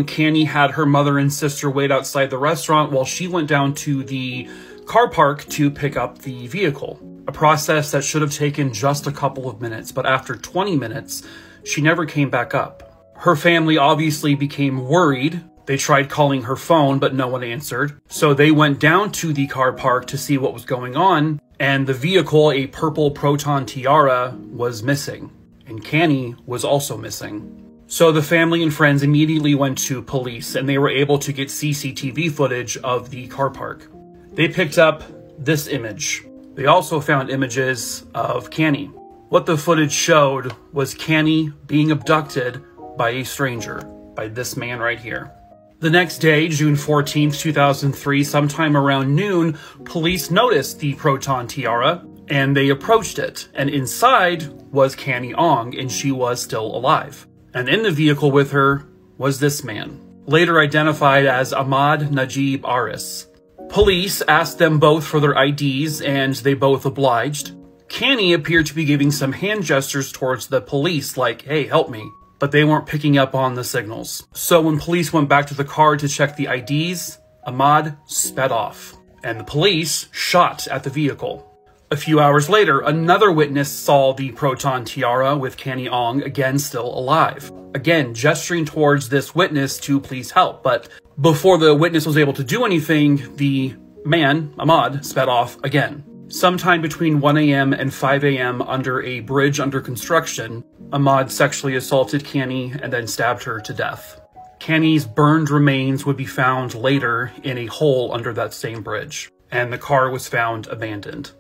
[SPEAKER 1] Canny had her mother and sister wait outside the restaurant while she went down to the car park to pick up the vehicle. A process that should have taken just a couple of minutes, but after 20 minutes, she never came back up. Her family obviously became worried. They tried calling her phone, but no one answered. So they went down to the car park to see what was going on, and the vehicle, a purple Proton Tiara, was missing. And Canny was also missing. So the family and friends immediately went to police, and they were able to get CCTV footage of the car park. They picked up this image. They also found images of Canny. What the footage showed was Canny being abducted by a stranger, by this man right here. The next day, June 14th, 2003, sometime around noon, police noticed the Proton Tiara, and they approached it, and inside was Canny Ong, and she was still alive. And in the vehicle with her was this man, later identified as Ahmad Najib Aris. Police asked them both for their IDs, and they both obliged. Canny appeared to be giving some hand gestures towards the police, like, hey, help me. But they weren't picking up on the signals. So when police went back to the car to check the IDs, Ahmad sped off, and the police shot at the vehicle. A few hours later, another witness saw the Proton Tiara with Canny Ong, again still alive. Again, gesturing towards this witness to please help, but before the witness was able to do anything, the man, Ahmad, sped off again. Sometime between 1 a.m. and 5 a.m. under a bridge under construction, Ahmad sexually assaulted Canny and then stabbed her to death. Canny's burned remains would be found later in a hole under that same bridge, and the car was found abandoned.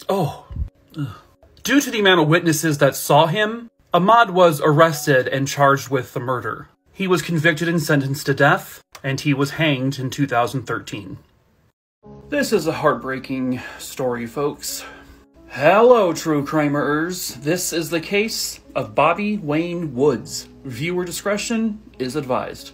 [SPEAKER 1] Oh. Ugh. Due to the amount of witnesses that saw him, Ahmad was arrested and charged with the murder. He was convicted and sentenced to death, and he was hanged in 2013. This is a heartbreaking story, folks. Hello, true crimerers. This is the case of Bobby Wayne Woods. Viewer discretion is advised.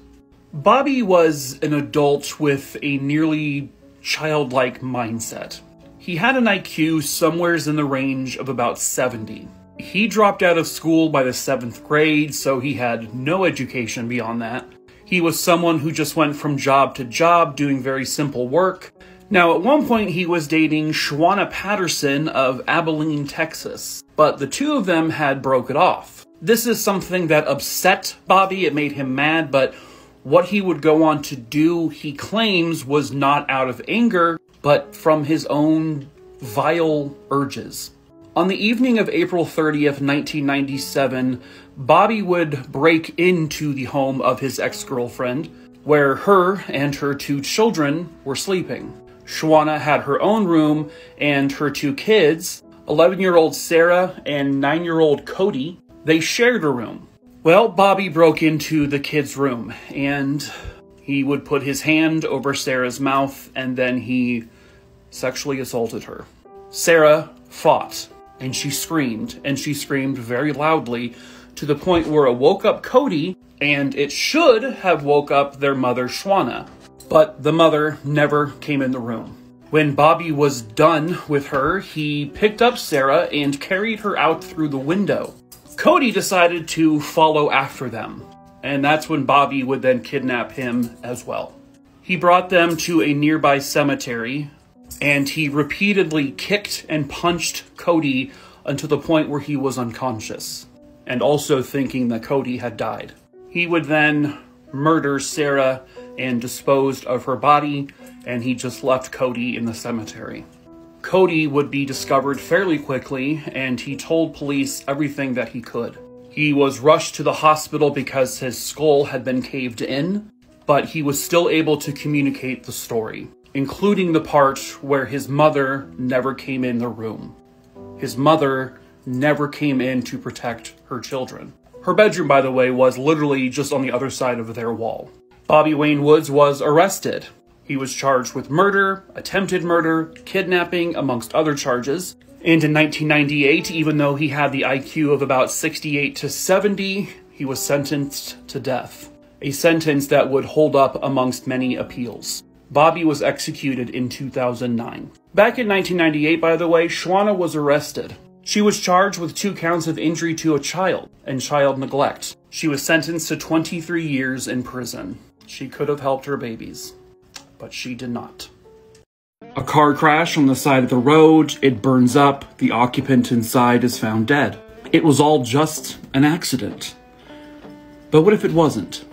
[SPEAKER 1] Bobby was an adult with a nearly childlike mindset. He had an IQ somewheres in the range of about 70. He dropped out of school by the 7th grade, so he had no education beyond that. He was someone who just went from job to job doing very simple work. Now, at one point, he was dating Shawana Patterson of Abilene, Texas, but the two of them had broke it off. This is something that upset Bobby. It made him mad, but what he would go on to do, he claims, was not out of anger, but from his own vile urges. On the evening of April 30th, 1997, Bobby would break into the home of his ex-girlfriend, where her and her 2 children were sleeping. Shawana had her own room, and her 2 kids, 11-year-old Sarah and 9-year-old Cody, they shared a room. Well, Bobby broke into the kids' room, and he would put his hand over Sarah's mouth, and then he sexually assaulted her. Sarah fought, and she screamed very loudly, to the point where it woke up Cody, and it should have woke up their mother, Schwanna. But the mother never came in the room. When Bobby was done with her, he picked up Sarah and carried her out through the window. Cody decided to follow after them, and that's when Bobby would then kidnap him as well. He brought them to a nearby cemetery, and he repeatedly kicked and punched Cody until the point where he was unconscious, and also thinking that Cody had died. He would then murder Sarah and disposed of her body, and he just left Cody in the cemetery. Cody would be discovered fairly quickly, and he told police everything that he could. He was rushed to the hospital because his skull had been caved in, but he was still able to communicate the story, including the part where his mother never came in the room. His mother never came in to protect her children. Her bedroom, by the way, was literally just on the other side of their wall. Bobby Wayne Woods was arrested. He was charged with murder, attempted murder, kidnapping, amongst other charges. And in 1998, even though he had the IQ of about 68 to 70, he was sentenced to death. A sentence that would hold up amongst many appeals. Bobby was executed in 2009. Back in 1998, by the way, Schwanna was arrested. She was charged with 2 counts of injury to a child and child neglect. She was sentenced to 23 years in prison. She could have helped her babies, but she did not. A car crash on the side of the road, it burns up, the occupant inside is found dead. It was all just an accident. But what if it wasn't?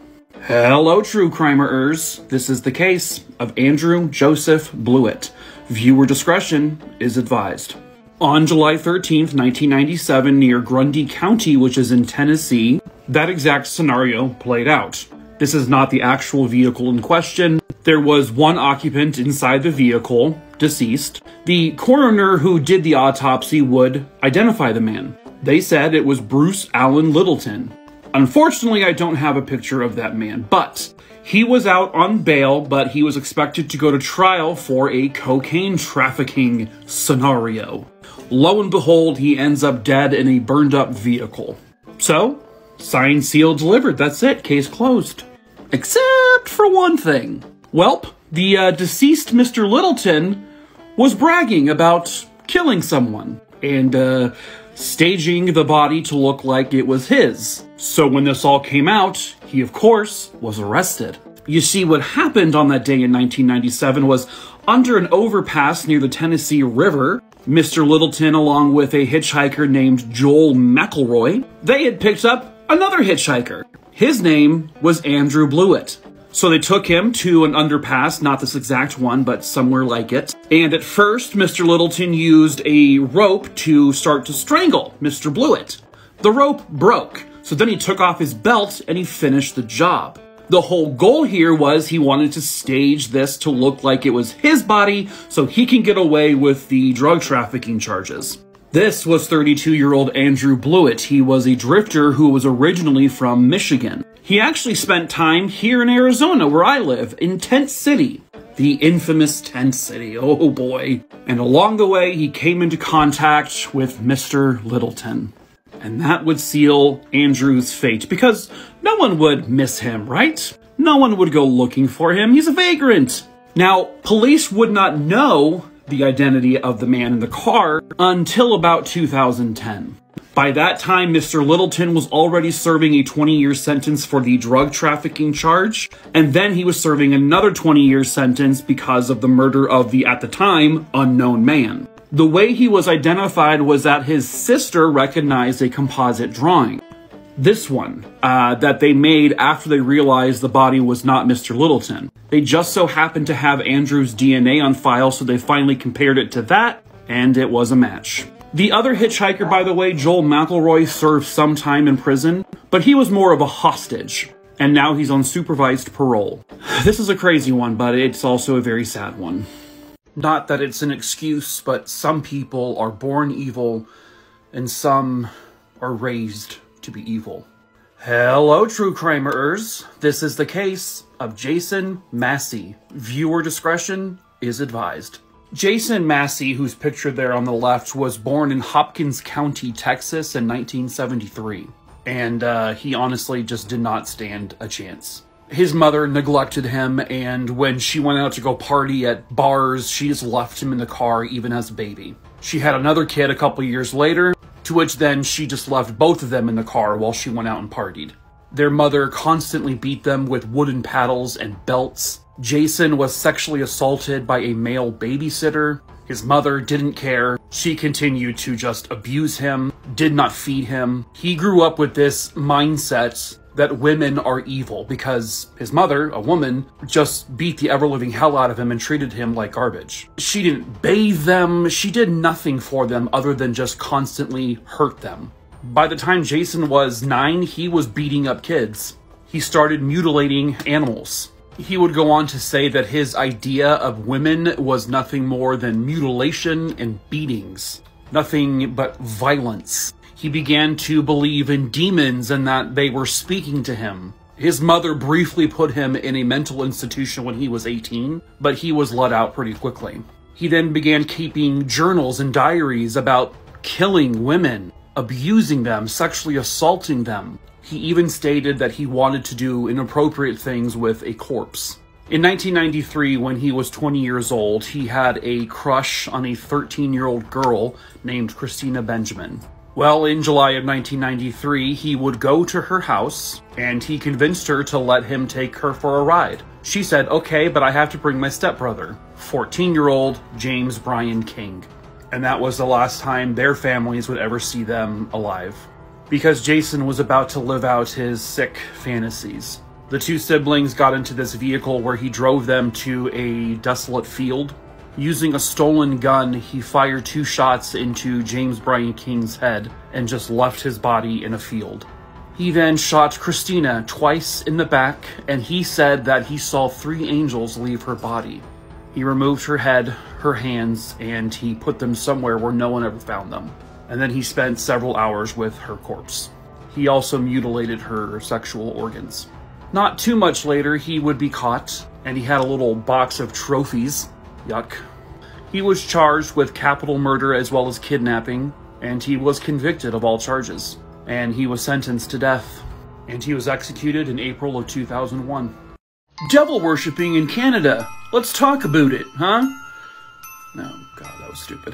[SPEAKER 1] Hello, true crimerers. This is the case of Andrew Joseph Bluitt. Viewer discretion is advised. On July 13th, 1997, near Grundy County, which is in Tennessee, that exact scenario played out. This is not the actual vehicle in question. There was one occupant inside the vehicle, deceased. The coroner who did the autopsy would identify the man. They said it was Bruce Allen Littleton. Unfortunately, I don't have a picture of that man, but he was out on bail, but he was expected to go to trial for a cocaine trafficking scenario. Lo and behold, he ends up dead in a burned up vehicle. So, signed, sealed, delivered. That's it. Case closed. Except for one thing. Welp, the deceased Mr. Littleton was bragging about killing someone and staging the body to look like it was his. So when this all came out, he of course was arrested. You see, what happened on that day in 1997 was under an overpass near the Tennessee River, Mr. Littleton, along with a hitchhiker named Joel McElroy, they had picked up another hitchhiker. His name was Andrew Bluitt. So they took him to an underpass, not this exact one, but somewhere like it. And at first, Mr. Littleton used a rope to start to strangle Mr. Bluitt. The rope broke, so then he took off his belt and he finished the job. The whole goal here was he wanted to stage this to look like it was his body so he can get away with the drug trafficking charges. This was 32-year-old Andrew Bluitt. He was a drifter who was originally from Michigan. He actually spent time here in Arizona, where I live, in Tent City. The infamous Tent City, oh boy. And along the way, he came into contact with Mr. Littleton. And that would seal Andrew's fate, because no one would miss him, right? No one would go looking for him. He's a vagrant. Now, police would not know the identity of the man in the car until about 2010. By that time, Mr. Littleton was already serving a 20-year sentence for the drug trafficking charge, and then he was serving another 20-year sentence because of the murder of the, at the time, unknown man. The way he was identified was that his sister recognized a composite drawing. This one, that they made after they realized the body was not Mr. Littleton. They just so happened to have Andrew's DNA on file, so they finally compared it to that, and it was a match. The other hitchhiker, by the way, Joel McElroy, served some time in prison, but he was more of a hostage, and now he's on supervised parole. This is a crazy one, but it's also a very sad one. Not that it's an excuse, but some people are born evil, and some are raised to be evil. Hello, true crimerers. This is the case of Jason Massey. Viewer discretion is advised. Jason Massey, who's pictured there on the left, was born in Hopkins County, Texas in 1973. and he honestly just did not stand a chance. His mother neglected him, and when she went out to go party at bars, she just left him in the car even as a baby. She had another kid a couple years later, to which then she just left both of them in the car while she went out and partied. Their mother constantly beat them with wooden paddles and belts. Jason was sexually assaulted by a male babysitter. His mother didn't care. She continued to just abuse him, did not feed him. He grew up with this mindset that women are evil because his mother, a woman, just beat the ever-living hell out of him and treated him like garbage. She didn't bathe them. She did nothing for them other than just constantly hurt them. By the time Jason was 9, he was beating up kids. He started mutilating animals. He would go on to say that his idea of women was nothing more than mutilation and beatings. Nothing but violence. He began to believe in demons and that they were speaking to him. His mother briefly put him in a mental institution when he was 18, but he was let out pretty quickly. He then began keeping journals and diaries about killing women, abusing them, sexually assaulting them. He even stated that he wanted to do inappropriate things with a corpse. In 1993, when he was 20 years old, he had a crush on a 13-year-old girl named Christina Benjamin. Well, in July of 1993, he would go to her house, and he convinced her to let him take her for a ride. She said, okay, but I have to bring my stepbrother, 14-year-old James Brian King. And that was the last time their families would ever see them alive, because Jason was about to live out his sick fantasies. The two siblings got into this vehicle where he drove them to a desolate field. Using a stolen gun, he fired 2 shots into James Brian King's head and just left his body in a field. He then shot Christina twice in the back, and he said that he saw 3 angels leave her body. He removed her head, her hands, and he put them somewhere where no one ever found them. And then he spent several hours with her corpse. He also mutilated her sexual organs. Not too much later, he would be caught, and he had a little box of trophies. Yuck. He was charged with capital murder as well as kidnapping, and he was convicted of all charges. And he was sentenced to death. And he was executed in April of 2001. Devil worshipping in Canada. Let's talk about it, huh? No, God, that was stupid.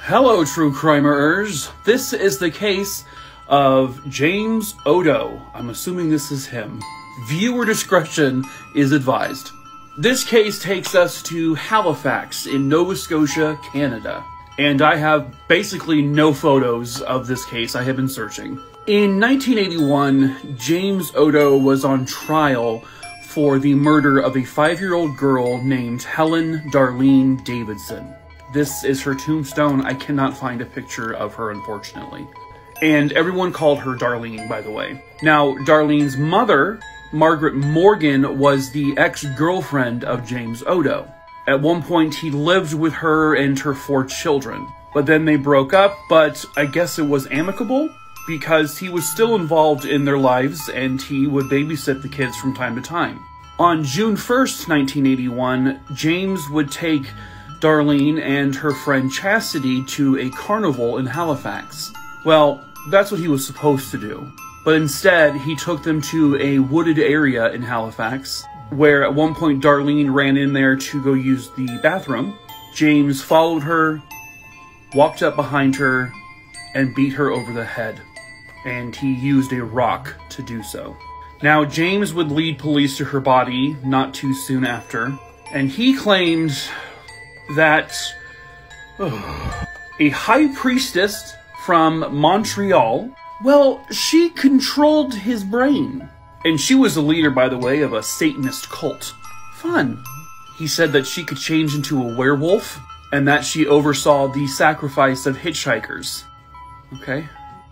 [SPEAKER 1] Hello, true crimerers. This is the case of James Odo. I'm assuming this is him. Viewer discretion is advised. This case takes us to Halifax in Nova Scotia, Canada. And I have basically no photos of this case. I have been searching. In 1981, James Odo was on trial for the murder of a 5-year-old girl named Helen Darlene Davidson. This is her tombstone. I cannot find a picture of her, unfortunately. And everyone called her Darlene, by the way. Now, Darlene's mother, Margaret Morgan, was the ex-girlfriend of James Odo. At one point, he lived with her and her 4 children. But then they broke up, but I guess it was amicable, because he was still involved in their lives and he would babysit the kids from time to time. On June 1st, 1981, James would take Darlene and her friend Chastity to a carnival in Halifax. Well, that's what he was supposed to do. But instead, he took them to a wooded area in Halifax, where at one point Darlene ran in there to go use the bathroom. James followed her, walked up behind her, and beat her over the head. And he used a rock to do so. Now, James would lead police to her body not too soon after, and he claimed that a high priestess from Montreal, well, she controlled his brain. And she was the leader, by the way, of a Satanist cult. Fun. He said that she could change into a werewolf, and that she oversaw the sacrifice of hitchhikers. Okay?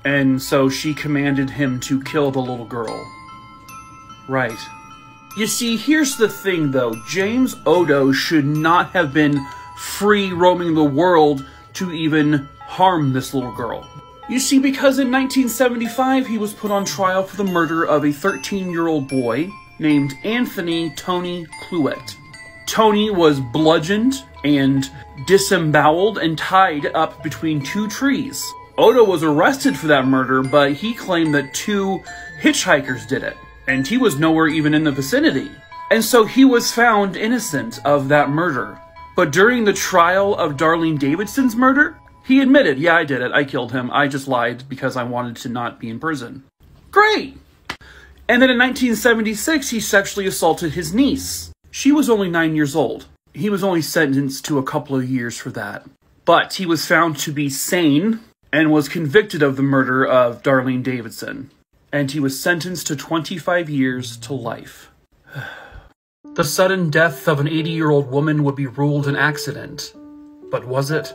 [SPEAKER 1] And so she commanded him to kill the little girl. Right. You see, here's the thing, though. James Odo should not have been free roaming the world to even harm this little girl. You see, because in 1975, he was put on trial for the murder of a 13-year-old boy named Anthony Tony Bluitt. Tony was bludgeoned and disemboweled and tied up between 2 trees. Odo was arrested for that murder, but he claimed that 2 hitchhikers did it, and he was nowhere even in the vicinity. And so he was found innocent of that murder. But during the trial of Darlene Davidson's murder, he admitted, yeah, I did it. I killed him. I just lied because I wanted to not be in prison. Great! And then in 1976, he sexually assaulted his niece. She was only 9 years old. He was only sentenced to a couple of years for that. But he was found to be sane and was convicted of the murder of Darlene Davidson. And he was sentenced to 25 years to life. The sudden death of an 80-year-old woman would be ruled an accident. But was it?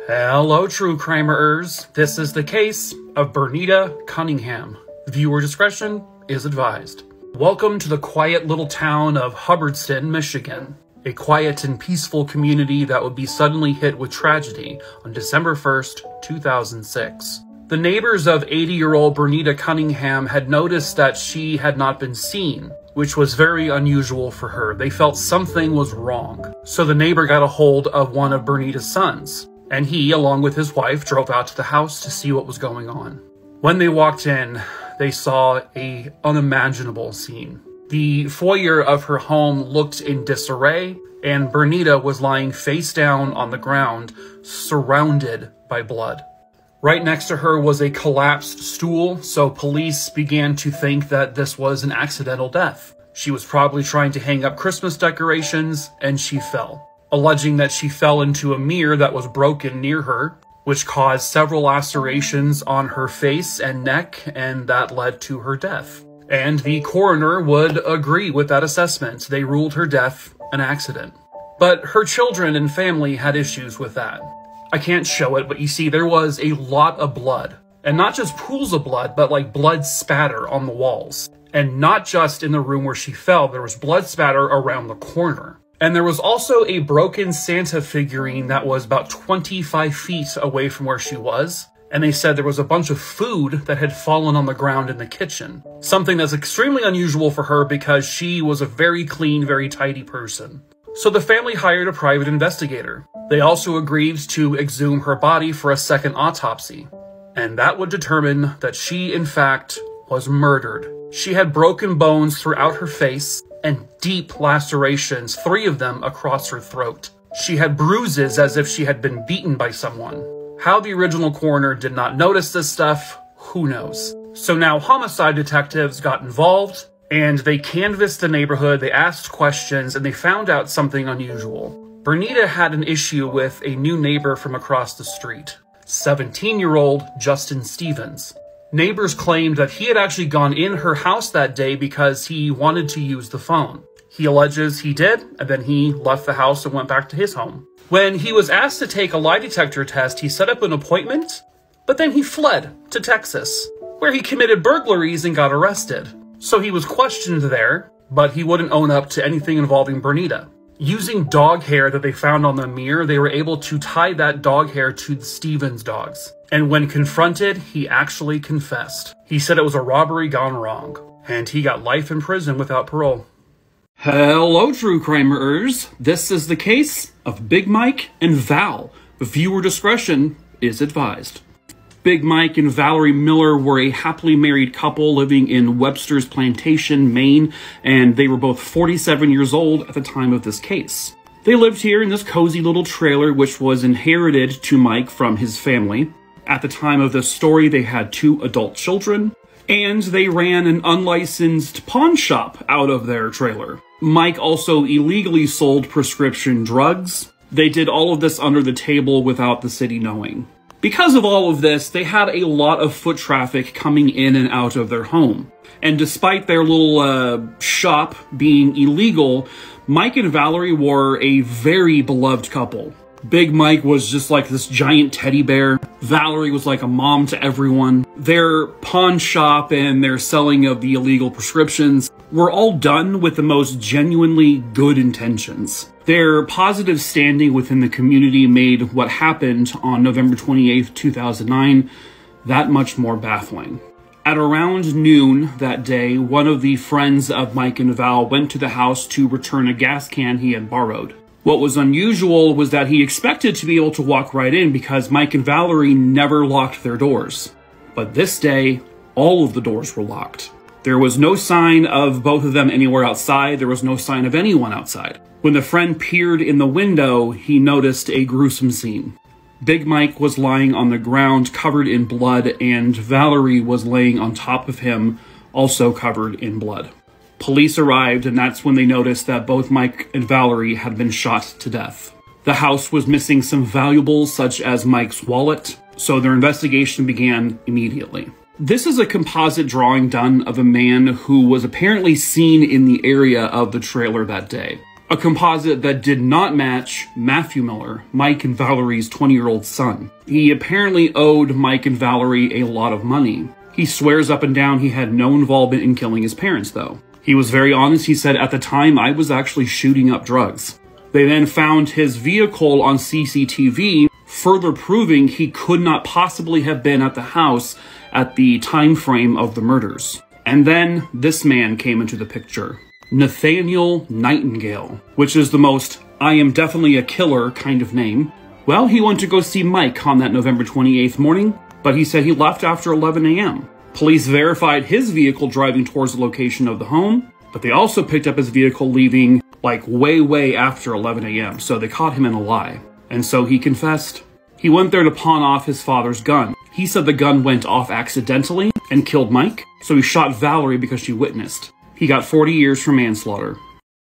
[SPEAKER 1] Hello, true crimerers. This is the case of Bernita Cunningham. Viewer discretion is advised. Welcome to the quiet little town of Hubbardston, Michigan. A quiet and peaceful community that would be suddenly hit with tragedy on December 1st, 2006. The neighbors of 80-year-old Bernita Cunningham had noticed that she had not been seen, which was very unusual for her. They felt something was wrong. So the neighbor got a hold of one of Bernita's sons, and he, along with his wife, drove out to the house to see what was going on. When they walked in, they saw an unimaginable scene. The foyer of her home looked in disarray, and Bernita was lying face down on the ground, surrounded by blood. Right next to her was a collapsed stool, so police began to think that this was an accidental death. She was probably trying to hang up Christmas decorations, and she fell, alleging that she fell into a mirror that was broken near her, which caused several lacerations on her face and neck, and that led to her death. And the coroner would agree with that assessment. They ruled her death an accident. But her children and family had issues with that. I can't show it, but you see, there was a lot of blood. And not just pools of blood, but like blood spatter on the walls. And not just in the room where she fell, there was blood spatter around the corner. And there was also a broken Santa figurine that was about 25 feet away from where she was. And they said there was a bunch of food that had fallen on the ground in the kitchen. Something that's extremely unusual for her because she was a very clean, very tidy person. So the family hired a private investigator. They also agreed to exhume her body for a second autopsy. And that would determine that she, in fact, was murdered. She had broken bones throughout her face and deep lacerations, 3 of them across her throat. She had bruises as if she had been beaten by someone. How the original coroner did not notice this stuff, who knows? So now homicide detectives got involved, and they canvassed the neighborhood, they asked questions, and they found out something unusual. Bernita had an issue with a new neighbor from across the street, 17-year-old Justin Stevens. Neighbors claimed that he had actually gone in her house that day because he wanted to use the phone. He alleges he did, and then he left the house and went back to his home. When he was asked to take a lie detector test, he set up an appointment, but then he fled to Texas, where he committed burglaries and got arrested. So he was questioned there, but he wouldn't own up to anything involving Bernita. Using dog hair that they found on the mirror, they were able to tie that dog hair to the Stevens dogs. And when confronted, he actually confessed. He said it was a robbery gone wrong, and he got life in prison without parole. Hello, true crimerers. This is the case of Big Mike and Val. Viewer discretion is advised. Big Mike and Valerie Miller were a happily married couple living in Webster's Plantation, Maine, and they were both 47 years old at the time of this case. They lived here in this cozy little trailer, which was inherited to Mike from his family. At the time of this story, they had 2 adult children, and they ran an unlicensed pawn shop out of their trailer. Mike also illegally sold prescription drugs. They did all of this under the table without the city knowing. Because of all of this, they had a lot of foot traffic coming in and out of their home. And despite their little shop being illegal, Mike and Valerie were a very beloved couple. Big Mike was just like this giant teddy bear. Valerie was like a mom to everyone. Their pawn shop and their selling of the illegal prescriptions were all done with the most genuinely good intentions. Their positive standing within the community made what happened on November 28th, 2009, that much more baffling. At around noon that day, one of the friends of Mike and Val went to the house to return a gas can he had borrowed. What was unusual was that he expected to be able to walk right in because Mike and Valerie never locked their doors. But this day, all of the doors were locked. There was no sign of both of them anywhere outside. There was no sign of anyone outside. When the friend peered in the window, he noticed a gruesome scene. Big Mike was lying on the ground covered in blood, and Valerie was laying on top of him, also covered in blood. Police arrived, and that's when they noticed that both Mike and Valerie had been shot to death. The house was missing some valuables, such as Mike's wallet, so their investigation began immediately. This is a composite drawing done of a man who was apparently seen in the area of the trailer that day. A composite that did not match Matthew Miller, Mike and Valerie's 20-year-old son. He apparently owed Mike and Valerie a lot of money. He swears up and down he had no involvement in killing his parents, though. He was very honest. He said, "At the time, I was actually shooting up drugs." They then found his vehicle on CCTV, further proving he could not possibly have been at the house at the time frame of the murders. And then this man came into the picture. Nathaniel Nightingale, which is the most "I am definitely a killer" kind of name. Well, he went to go see Mike on that November 28th morning, but he said he left after 11 a.m. Police verified his vehicle driving towards the location of the home, but they also picked up his vehicle leaving like way after 11 a.m., so they caught him in a lie. And so he confessed. He went there to pawn off his father's gun. He said the gun went off accidentally and killed Mike, so he shot Valerie because she witnessed. He got 40 years for manslaughter.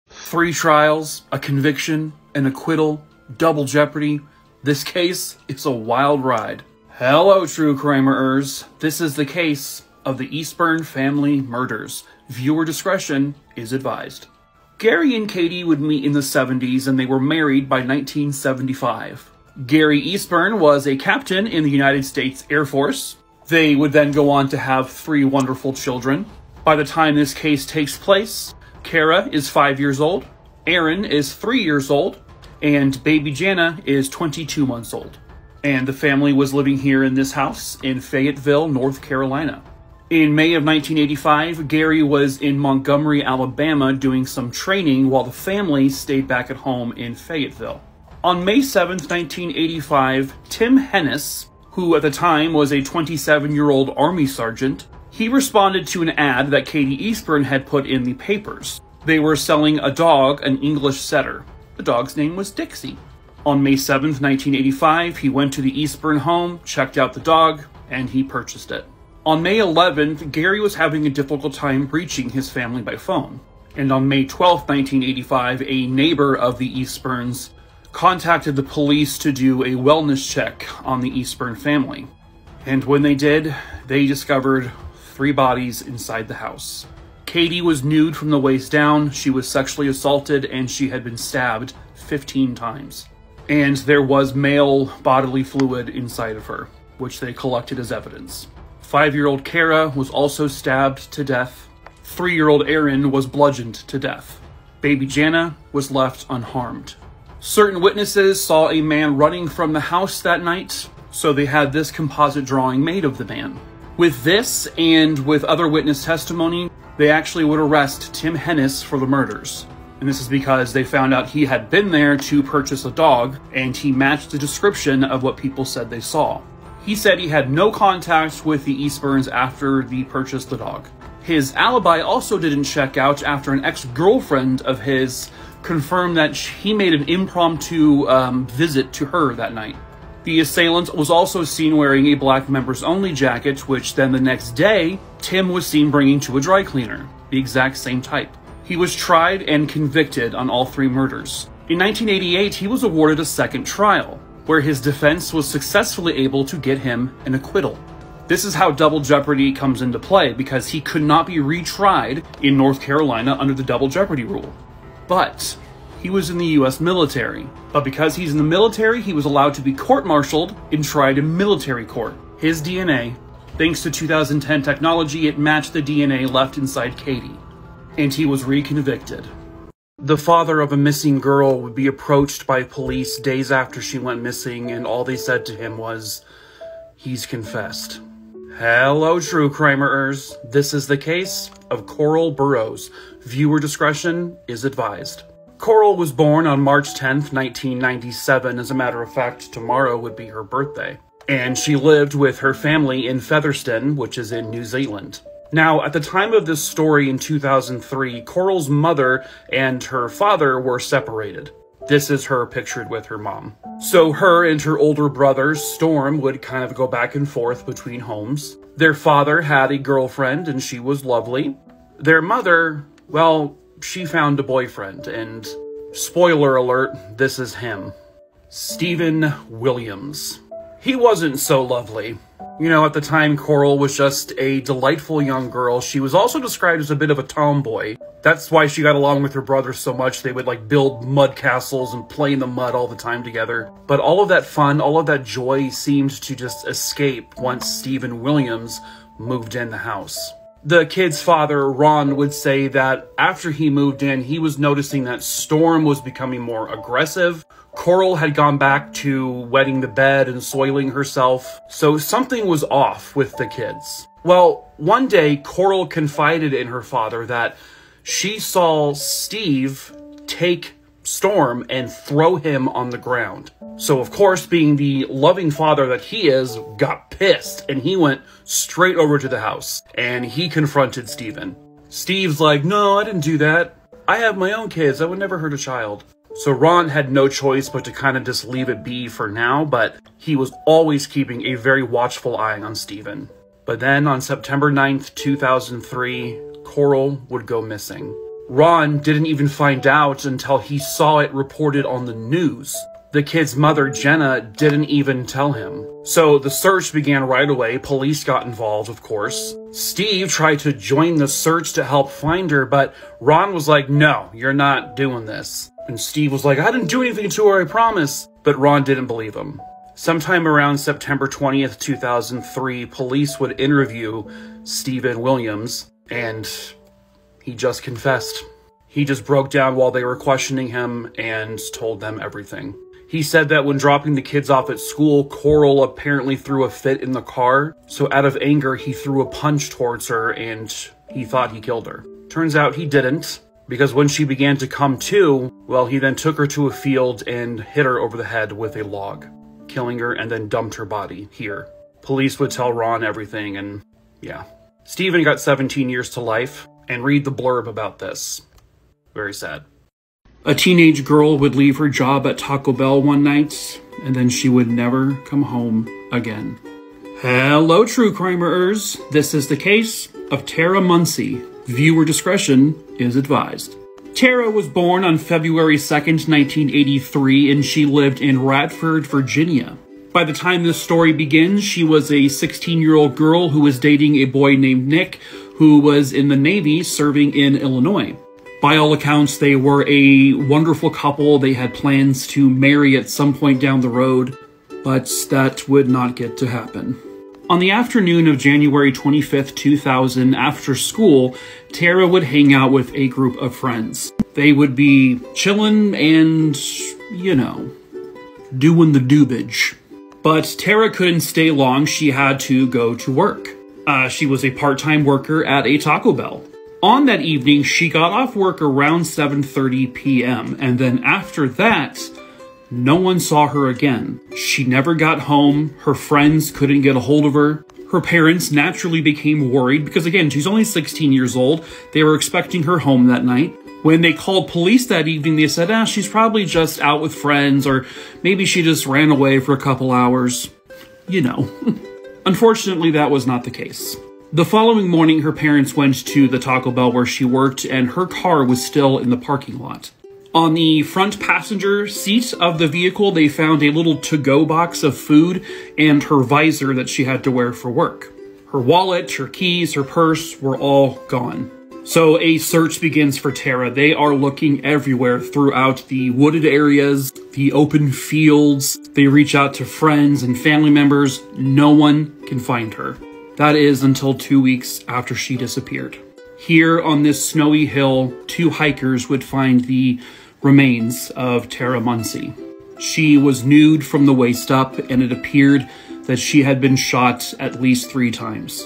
[SPEAKER 1] 3 trials, a conviction, an acquittal, double jeopardy. This case is a wild ride. Hello, true crimerers. This is the case of the Eastburn Family murders. Viewer discretion is advised. Gary and Katie would meet in the 70s, and they were married by 1975. Gary Eastburn was a captain in the United States Air Force. They would then go on to have 3 wonderful children. By the time this case takes place, Kara is 5 years old, Aaron is 3 years old, and baby Jana is 22 months old. And the family was living here in this house in Fayetteville, North Carolina. In May of 1985, Gary was in Montgomery, Alabama doing some training while the family stayed back at home in Fayetteville. On May 7th, 1985, Tim Hennis, who at the time was a 27-year-old Army sergeant, he responded to an ad that Katie Eastburn had put in the papers. They were selling a dog, an English setter. The dog's name was Dixie. On May 7th, 1985, he went to the Eastburn home, checked out the dog, and he purchased it. On May 11th, Gary was having a difficult time reaching his family by phone. And on May 12th, 1985, a neighbor of the Eastburns contacted the police to do a wellness check on the Eastburn family. And when they did, they discovered 3 bodies inside the house. Katie was nude from the waist down, she was sexually assaulted, and she had been stabbed 15 times. And there was male bodily fluid inside of her, which they collected as evidence. 5-year-old Kara was also stabbed to death. 3-year-old Aaron was bludgeoned to death. Baby Jana was left unharmed. Certain witnesses saw a man running from the house that night, so they had this composite drawing made of the man. With this, and with other witness testimony, they actually would arrest Tim Hennis for the murders. And this is because they found out he had been there to purchase a dog, and he matched the description of what people said they saw. He said he had no contact with the Eastburns after he purchased the dog. His alibi also didn't check out after an ex-girlfriend of his confirmed that he made an impromptu visit to her that night. The assailant was also seen wearing a black members-only jacket, which then the next day, Tim was seen bringing to a dry cleaner, the exact same type. He was tried and convicted on all 3 murders. In 1988, he was awarded a second trial, where his defense was successfully able to get him an acquittal. This is how double jeopardy comes into play, because he could not be retried in North Carolina under the double jeopardy rule. But he was in the US military. But because he's in the military, he was allowed to be court-martialed and tried in military court. His DNA, thanks to 2010 technology, it matched the DNA left inside Katie. And he was reconvicted. The father of a missing girl would be approached by police days after she went missing, and all they said to him was, "He's confessed." Hello, true crimerers. This is the case of Coral Burrows. Viewer discretion is advised. Coral was born on March 10th, 1997. As a matter of fact, tomorrow would be her birthday. And she lived with her family in Featherston, which is in New Zealand. Now, at the time of this story in 2003, Coral's mother and her father were separated. This is her pictured with her mom. So her and her older brother, Storm, would kind of go back and forth between homes. Their father had a girlfriend, and she was lovely. Their mother, well, she found a boyfriend, and spoiler alert, this is him. Stephen Williams. He wasn't so lovely. You know, at the time, Coral was just a delightful young girl. She was also described as a bit of a tomboy. That's why she got along with her brother so much. They would, like, build mud castles and play in the mud all the time together. But all of that fun, all of that joy seemed to just escape once Stephen Williams moved in the house. The kid's father, Ron, would say that after he moved in, he was noticing that Storm was becoming more aggressive. Coral had gone back to wetting the bed and soiling herself, so something was off with the kids. Well, one day, Coral confided in her father that she saw Steve take Storm and throw him on the ground. So, of course, being the loving father that he is, got pissed, and he went straight over to the house, and he confronted Stephen. Steve's like, "No, I didn't do that. I have my own kids. I would never hurt a child." So Ron had no choice but to kind of just leave it be for now, but he was always keeping a very watchful eye on Stephen. But then on September 9th, 2003, Coral would go missing. Ron didn't even find out until he saw it reported on the news. The kid's mother, Jenna, didn't even tell him. So the search began right away. Police got involved, of course. Steve tried to join the search to help find her, but Ron was like, "No, you're not doing this." And Steve was like, "I didn't do anything to her, I promise." But Ron didn't believe him. Sometime around September 20th, 2003, police would interview Stephen Williams, and he just confessed. He just broke down while they were questioning him and told them everything. He said that when dropping the kids off at school, Coral apparently threw a fit in the car. So out of anger, he threw a punch towards her and he thought he killed her. Turns out he didn't, because when she began to come to, well, he then took her to a field and hit her over the head with a log, killing her and then dumped her body here. Police would tell Ron everything, and yeah. Stephen got 17 years to life, and read the blurb about this. Very sad. A teenage girl would leave her job at Taco Bell one night, and then she would never come home again. Hello, true crimerers. This is the case of Tara Munsey. Viewer discretion is advised. Tara was born on February 2nd, 1983, and she lived in Radford, Virginia. By the time this story begins, she was a 16-year-old girl who was dating a boy named Nick, who was in the Navy serving in Illinois. By all accounts, they were a wonderful couple. They had plans to marry at some point down the road, but that would not get to happen. On the afternoon of January 25th, 2000, after school, Tara would hang out with a group of friends. They would be chillin' and, you know, doing the doobage. But Tara couldn't stay long. She had to go to work. She was a part-time worker at a Taco Bell. On that evening, she got off work around 7:30 p.m. and then after that, no one saw her again. She never got home. Her friends couldn't get a hold of her. Her parents naturally became worried because, again, she's only 16 years old. They were expecting her home that night. When they called police that evening, they said, she's probably just out with friends, or maybe she just ran away for a couple hours. You know. Unfortunately, that was not the case. The following morning, her parents went to the Taco Bell where she worked, and her car was still in the parking lot. On the front passenger seat of the vehicle, they found a little to-go box of food and her visor that she had to wear for work. Her wallet, her keys, her purse were all gone. So a search begins for Tara. They are looking everywhere throughout the wooded areas, the open fields. They reach out to friends and family members. No one can find her. That is until 2 weeks after she disappeared. Here on this snowy hill, two hikers would find the remains of Tara Munsey. She was nude from the waist up, and it appeared that she had been shot at least 3 times.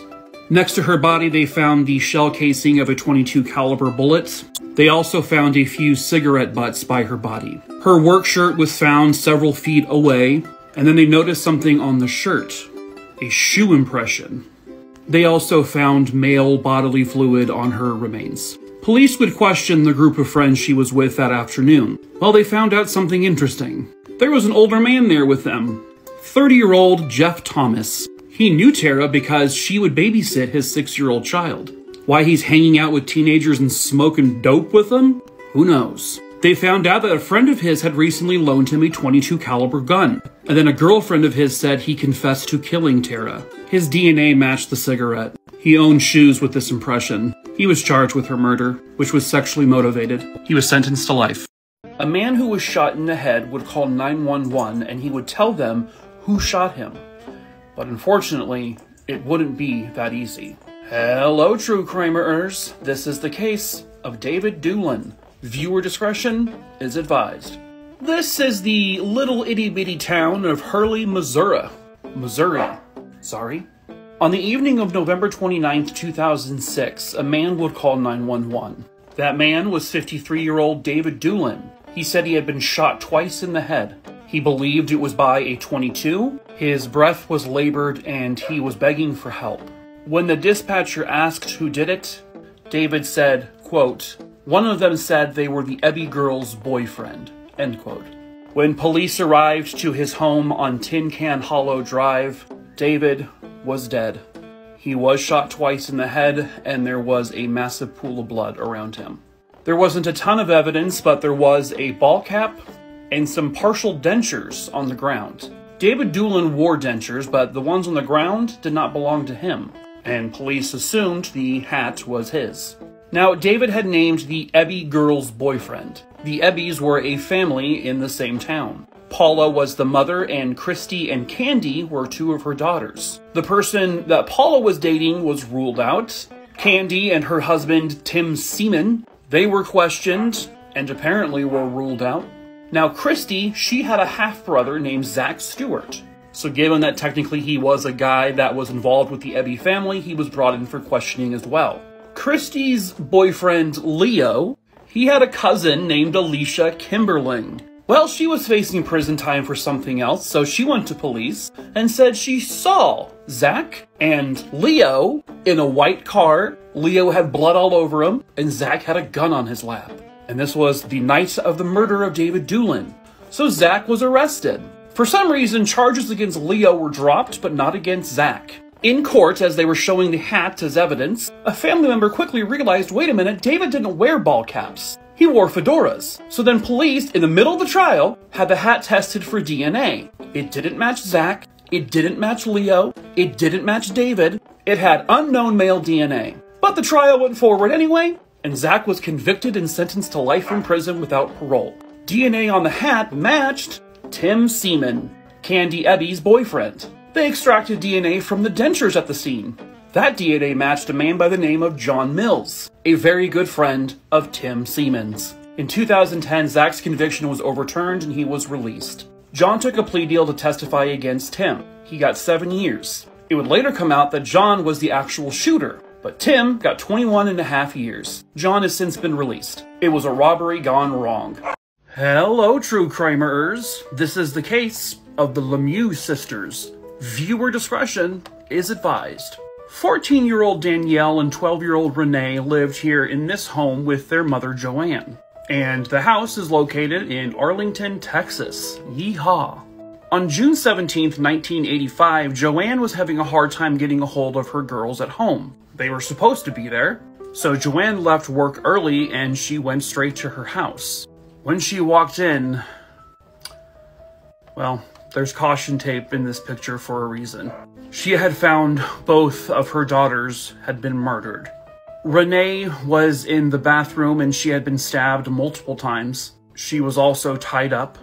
[SPEAKER 1] Next to her body, they found the shell casing of a .22 caliber bullet. They also found a few cigarette butts by her body. Her work shirt was found several feet away, and then they noticed something on the shirt, a shoe impression. They also found male bodily fluid on her remains. Police would question the group of friends she was with that afternoon. Well, they found out something interesting. There was an older man there with them, 30-year-old Jeff Thomas. He knew Tara because she would babysit his 6-year-old child. Why he's hanging out with teenagers and smoking dope with them? Who knows? They found out that a friend of his had recently loaned him a .22 caliber gun. And then a girlfriend of his said he confessed to killing Tara. His DNA matched the cigarette. He owned shoes with this impression. He was charged with her murder, which was sexually motivated. He was sentenced to life. A man who was shot in the head would call 911 and he would tell them who shot him. But unfortunately, it wouldn't be that easy. Hello, true crimerers. This is the case of David Dulin. Viewer discretion is advised. This is the little itty-bitty town of Hurley, Missouri. On the evening of November 29th, 2006, a man would call 911. That man was 53-year-old David Dulin. He said he had been shot twice in the head. He believed it was by a .22. His breath was labored and he was begging for help. When the dispatcher asked who did it, David said, quote, "One of them said they were the Ebby girl's boyfriend," end quote. When police arrived to his home on Tin Can Hollow Drive, David was dead. He was shot twice in the head, and there was a massive pool of blood around him. There wasn't a ton of evidence, but there was a ball cap and some partial dentures on the ground. David Dulin wore dentures, but the ones on the ground did not belong to him, and police assumed the hat was his. Now, David had named the Ebby girl's boyfriend. The Ebbys were a family in the same town. Paula was the mother, and Christy and Candy were two of her daughters. The person that Paula was dating was ruled out. Candy and her husband, Tim Seaman, they were questioned and apparently were ruled out. Now, Christy, she had a half-brother named Zach Stewart. So given that technically he was a guy that was involved with the Ebby family, he was brought in for questioning as well. Christy's boyfriend, Leo, he had a cousin named Alicia Kimberling. Well, she was facing prison time for something else, so she went to police and said she saw Zach and Leo in a white car. Leo had blood all over him, and Zach had a gun on his lap. And this was the night of the murder of David Dulin. So Zach was arrested. For some reason, charges against Leo were dropped, but not against Zach. In court, as they were showing the hat as evidence, a family member quickly realized, wait a minute, David didn't wear ball caps. He wore fedoras. So then police, in the middle of the trial, had the hat tested for DNA. It didn't match Zach. It didn't match Leo. It didn't match David. It had unknown male DNA. But the trial went forward anyway, and Zach was convicted and sentenced to life in prison without parole. DNA on the hat matched Tim Seaman, Candy Ebby's boyfriend. They extracted DNA from the dentures at the scene. That DNA matched a man by the name of John Mills, a very good friend of Tim Seaman's. In 2010, Zach's conviction was overturned and he was released. John took a plea deal to testify against Tim. He got 7 years. It would later come out that John was the actual shooter, but Tim got 21.5 years. John has since been released. It was a robbery gone wrong. Hello, true crimerers. This is the case of the Lemieux Sisters. Viewer discretion is advised. 14-year-old Danielle and 12-year-old Renee lived here in this home with their mother, Joanne. And the house is located in Arlington, Texas. Yeehaw. On June 17th, 1985, Joanne was having a hard time getting a hold of her girls at home. They were supposed to be there. So Joanne left work early and she went straight to her house. When she walked in, well, there's caution tape in this picture for a reason. She had found both of her daughters had been murdered. Renee was in the bathroom and she had been stabbed multiple times. She was also tied up.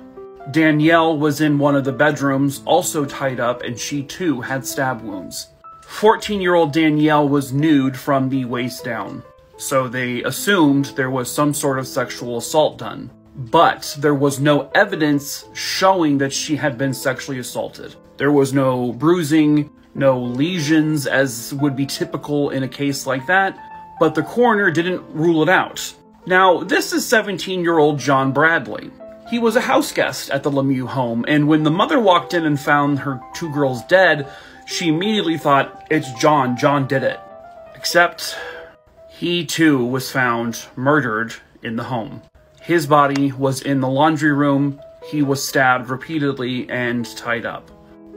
[SPEAKER 1] Danielle was in one of the bedrooms, also tied up, and she too had stab wounds. 14-year-old Danielle was nude from the waist down, so they assumed there was some sort of sexual assault done. But there was no evidence showing that she had been sexually assaulted. There was no bruising, no lesions, as would be typical in a case like that, but the coroner didn't rule it out. Now, this is 17-year-old John Bradley. He was a house guest at the Lemieux home, and when the mother walked in and found her 2 girls dead, she immediately thought, it's John. John did it. Except, he too was found murdered in the home. His body was in the laundry room. He was stabbed repeatedly and tied up.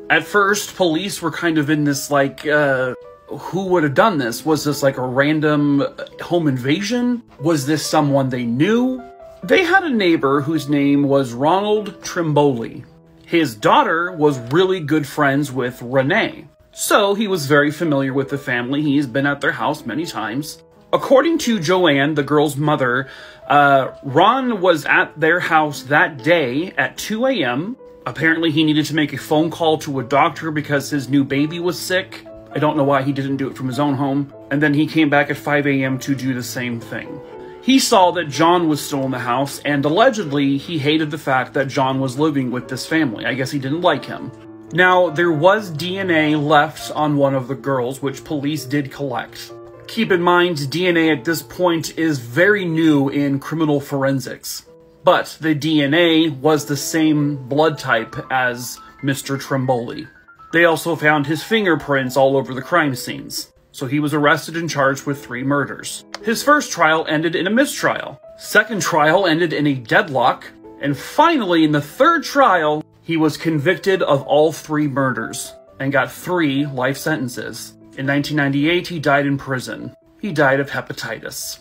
[SPEAKER 1] At first, police were kind of in this, like, who would have done this? Was this like a random home invasion? Was this someone they knew? They had a neighbor whose name was Ronald Trimboli. His daughter was really good friends with Renee, so he was very familiar with the family. He's been at their house many times. According to Joanne, the girl's mother, Ron was at their house that day at 2 a.m. Apparently he needed to make a phone call to a doctor because his new baby was sick. I don't know why he didn't do it from his own home. And then he came back at 5 a.m. to do the same thing. He saw that John was still in the house, and allegedly he hated the fact that John was living with this family. I guess he didn't like him. Now, there was DNA left on one of the girls, which police did collect. Keep in mind, DNA at this point is very new in criminal forensics. But the DNA was the same blood type as Mr. Trimboli. They also found his fingerprints all over the crime scenes. So he was arrested and charged with 3 murders. His first trial ended in a mistrial. Second trial ended in a deadlock. And finally, in the third trial, he was convicted of all 3 murders and got 3 life sentences. In 1998, he died in prison. He died of hepatitis.